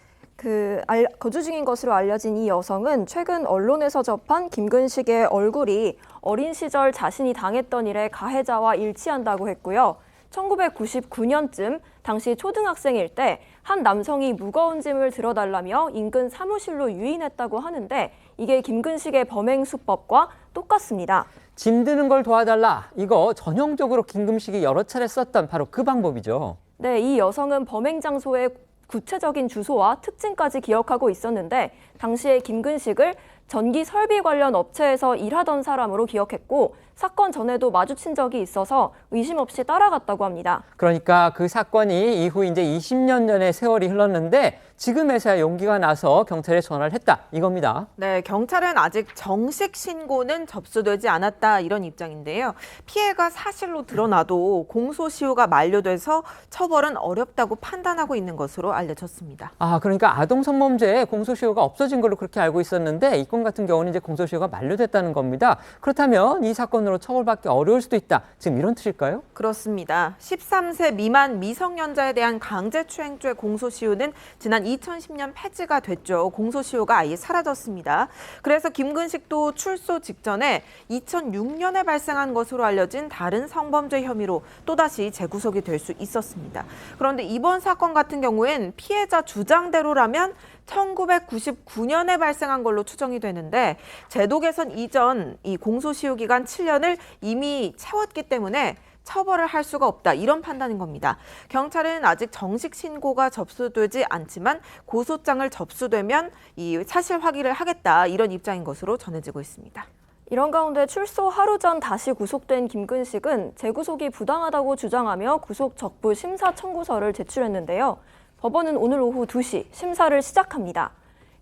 거주 중인 것으로 알려진 이 여성은 최근 언론에서 접한 김근식의 얼굴이 어린 시절 자신이 당했던 일의 가해자와 일치한다고 했고요. 1999년쯤 당시 초등학생일 때 한 남성이 무거운 짐을 들어달라며 인근 사무실로 유인했다고 하는데 이게 김근식의 범행 수법과 똑같습니다. 짐 드는 걸 도와달라. 이거 전형적으로 김근식이 여러 차례 썼던 바로 그 방법이죠. 네, 이 여성은 범행 장소의 구체적인 주소와 특징까지 기억하고 있었는데 당시에 김근식을 전기 설비 관련 업체에서 일하던 사람으로 기억했고 사건 전에도 마주친 적이 있어서 의심 없이 따라갔다고 합니다. 그러니까 그 사건이 이후 이제 20년 전의 세월이 흘렀는데 지금에서야 용기가 나서 경찰에 전화를 했다 이겁니다. 네, 경찰은 아직 정식 신고는 접수되지 않았다 이런 입장인데요. 피해가 사실로 드러나도 공소시효가 만료돼서 처벌은 어렵다고 판단하고 있는 것으로 알려졌습니다. 아, 그러니까 아동 성범죄 공소시효가 없어진 걸로 그렇게 알고 있었는데 이 건 같은 경우는 이제 공소시효가 만료됐다는 겁니다. 그렇다면 이 사건으로 처벌받기 어려울 수도 있다. 지금 이런 뜻일까요? 그렇습니다. 13세 미만 미성년자에 대한 강제추행죄 공소시효는 지난 2010년 폐지가 됐죠. 공소시효가 아예 사라졌습니다. 그래서 김근식도 출소 직전에 2006년에 발생한 것으로 알려진 다른 성범죄 혐의로 또다시 재구속이 될 수 있었습니다. 그런데 이번 사건 같은 경우엔 피해자 주장대로라면 1999년에 발생한 걸로 추정이 되는데 제도 개선 이전 이 공소시효 기간 7년을 이미 채웠기 때문에 처벌을 할 수가 없다 이런 판단인 겁니다. 경찰은 아직 정식 신고가 접수되지 않지만 고소장을 접수되면 이 사실 확인을 하겠다 이런 입장인 것으로 전해지고 있습니다. 이런 가운데 출소 하루 전 다시 구속된 김근식은 재구속이 부당하다고 주장하며 구속 적부 심사 청구서를 제출했는데요. 법원은 오늘 오후 2시 심사를 시작합니다.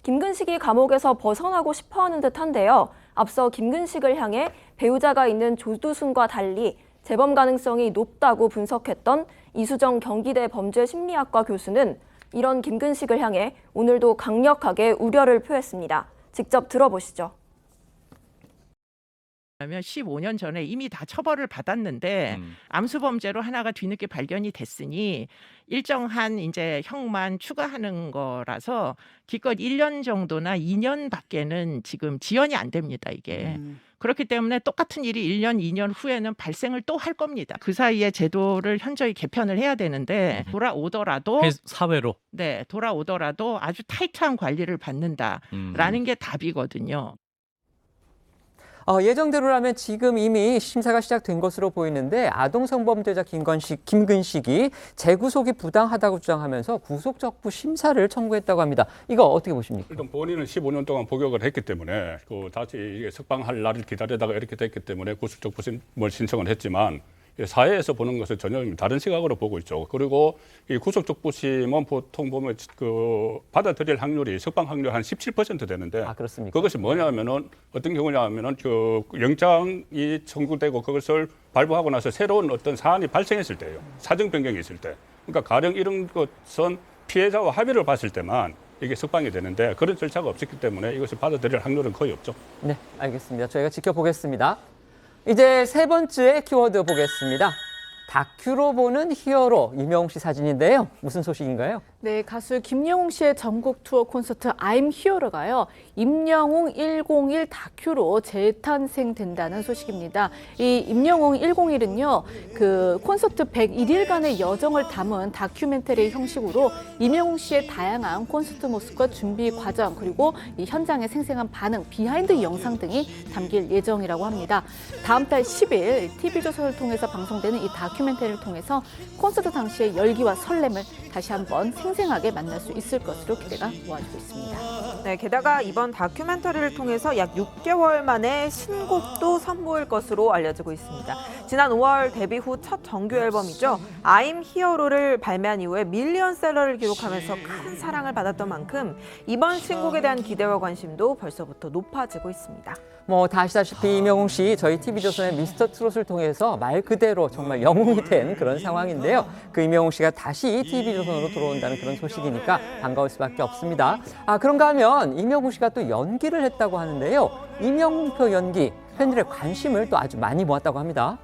김근식이 감옥에서 벗어나고 싶어하는 듯한데요. 앞서 김근식을 향해 배우자가 있는 조두순과 달리 재범 가능성이 높다고 분석했던 이수정 경기대 범죄심리학과 교수는 이런 김근식을 향해 오늘도 강력하게 우려를 표했습니다. 직접 들어보시죠. 그러면 15년 전에 이미 다 처벌을 받았는데 암수범죄로 하나가 뒤늦게 발견이 됐으니 일정한 이제 형만 추가하는 거라서 기껏 1년 정도나 2년밖에는 지금 지연이 안 됩니다, 이게. 그렇기 때문에 똑같은 일이 1년, 2년 후에는 발생을 또 할 겁니다. 그 사이에 제도를 현저히 개편을 해야 되는데 돌아오더라도 사회로 네, 돌아오더라도 아주 타이트한 관리를 받는다라는 게 답이거든요. 예정대로라면 지금 이미 심사가 시작된 것으로 보이는데 아동 성범죄자 김근식이 재구속이 부당하다고 주장하면서 구속적부 심사를 청구했다고 합니다. 이거 어떻게 보십니까? 일단 본인은 15년 동안 복역을 했기 때문에 다시 이게 석방할 날을 기다리다가 이렇게 됐기 때문에 구속적부 신청을 했지만 사회에서 보는 것은 전혀 다른 시각으로 보고 있죠. 그리고 이 구속적부심은 보통 보면 받아들일 확률이 석방 확률 한 17% 되는데 그렇습니까? 그것이 뭐냐면은 어떤 경우냐면은 영장이 청구되고 그것을 발부하고 나서 새로운 어떤 사안이 발생했을 때예요. 사정 변경이 있을 때. 그러니까 가령 이런 것은 피해자와 합의를 봤을 때만 이게 석방이 되는데 그런 절차가 없었기 때문에 이것을 받아들일 확률은 거의 없죠. 네, 알겠습니다. 저희가 지켜보겠습니다. 이제 세 번째 키워드 보겠습니다. 다큐로 보는 히어로 임영웅 씨 사진인데요. 무슨 소식인가요? 네, 가수 김영웅 씨의 전국 투어 콘서트 I'm Hero가요. 임영웅 101 다큐로 재탄생된다는 소식입니다. 이 임영웅 101은요. 그 콘서트 101일간의 여정을 담은 다큐멘터리 형식으로 임영웅 씨의 다양한 콘서트 모습과 준비 과정 그리고 이 현장의 생생한 반응, 비하인드 영상 등이 담길 예정이라고 합니다. 다음 달 10일 TV조선을 통해서 방송되는 이 다큐멘터리를 통해서 콘서트 당시의 열기와 설렘을 다시 한번 생생하게 만날 수 있을 것으로 기대가 모아지고 있습니다. 네, 게다가 이번 다큐멘터리를 통해서 약 6개월 만에 신곡도 선보일 것으로 알려지고 있습니다. 지난 5월 데뷔 후 첫 정규 앨범이죠. I'm Hero를 발매한 이후에 밀리언셀러를 기록하면서 큰 사랑을 받았던 만큼 이번 신곡에 대한 기대와 관심도 벌써부터 높아지고 있습니다. 다 아시다시피 임영웅 씨 저희 TV조선의 미스터 트롯을 통해서 말 그대로 정말 영웅이 된 그런 상황인데요. 그 임영웅 씨가 다시 TV조선으로 돌아온다는 그런 소식이니까 반가울 수밖에 없습니다. 그런가 하면 임영웅 씨가 또 연기를 했다고 하는데요. 임영웅표 연기 팬들의 관심을 또 아주 많이 모았다고 합니다.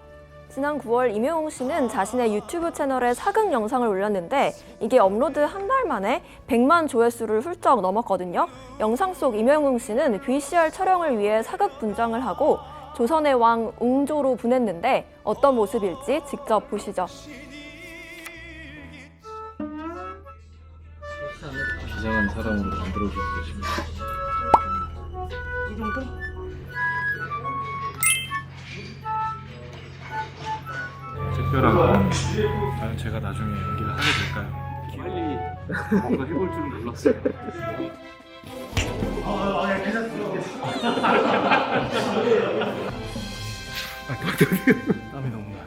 지난 9월 임영웅 씨는 자신의 유튜브 채널에 사극 영상을 올렸는데 이게 업로드 한 달 만에 100만 조회수를 훌쩍 넘었거든요. 영상 속 임영웅 씨는 VCR 촬영을 위해 사극 분장을 하고 조선의 왕 웅조로 분했는데 어떤 모습일지 직접 보시죠. 비장한 사람으로 만들어주고 계십니다. 이 정도? 특별한 과연 제가 나중에 연기를 하게 될까요? 빨리 뭔가 해볼 줄은 몰랐어요. 땀이 너무 나요.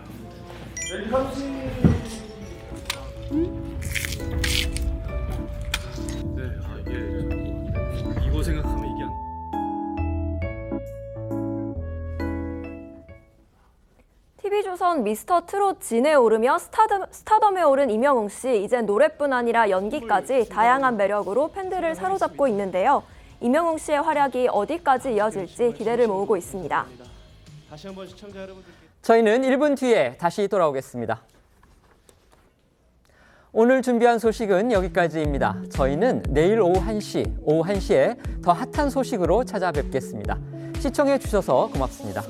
네, 이게 이거 생각하면 이게 안. TV조선 미스터 트롯 진에 오르며 스타덤에 오른 임영웅 씨, 이제 노래뿐 아니라 연기까지 다양한 매력으로 팬들을 사로잡고 있는데요. 임영웅 씨의 활약이 어디까지 이어질지 기대를 모으고 있습니다. 다시 한번 시청자 여러분들께 저희는 1분 뒤에 다시 돌아오겠습니다. 오늘 준비한 소식은 여기까지입니다. 저희는 내일 오후 1시에 더 핫한 소식으로 찾아뵙겠습니다. 시청해 주셔서 고맙습니다.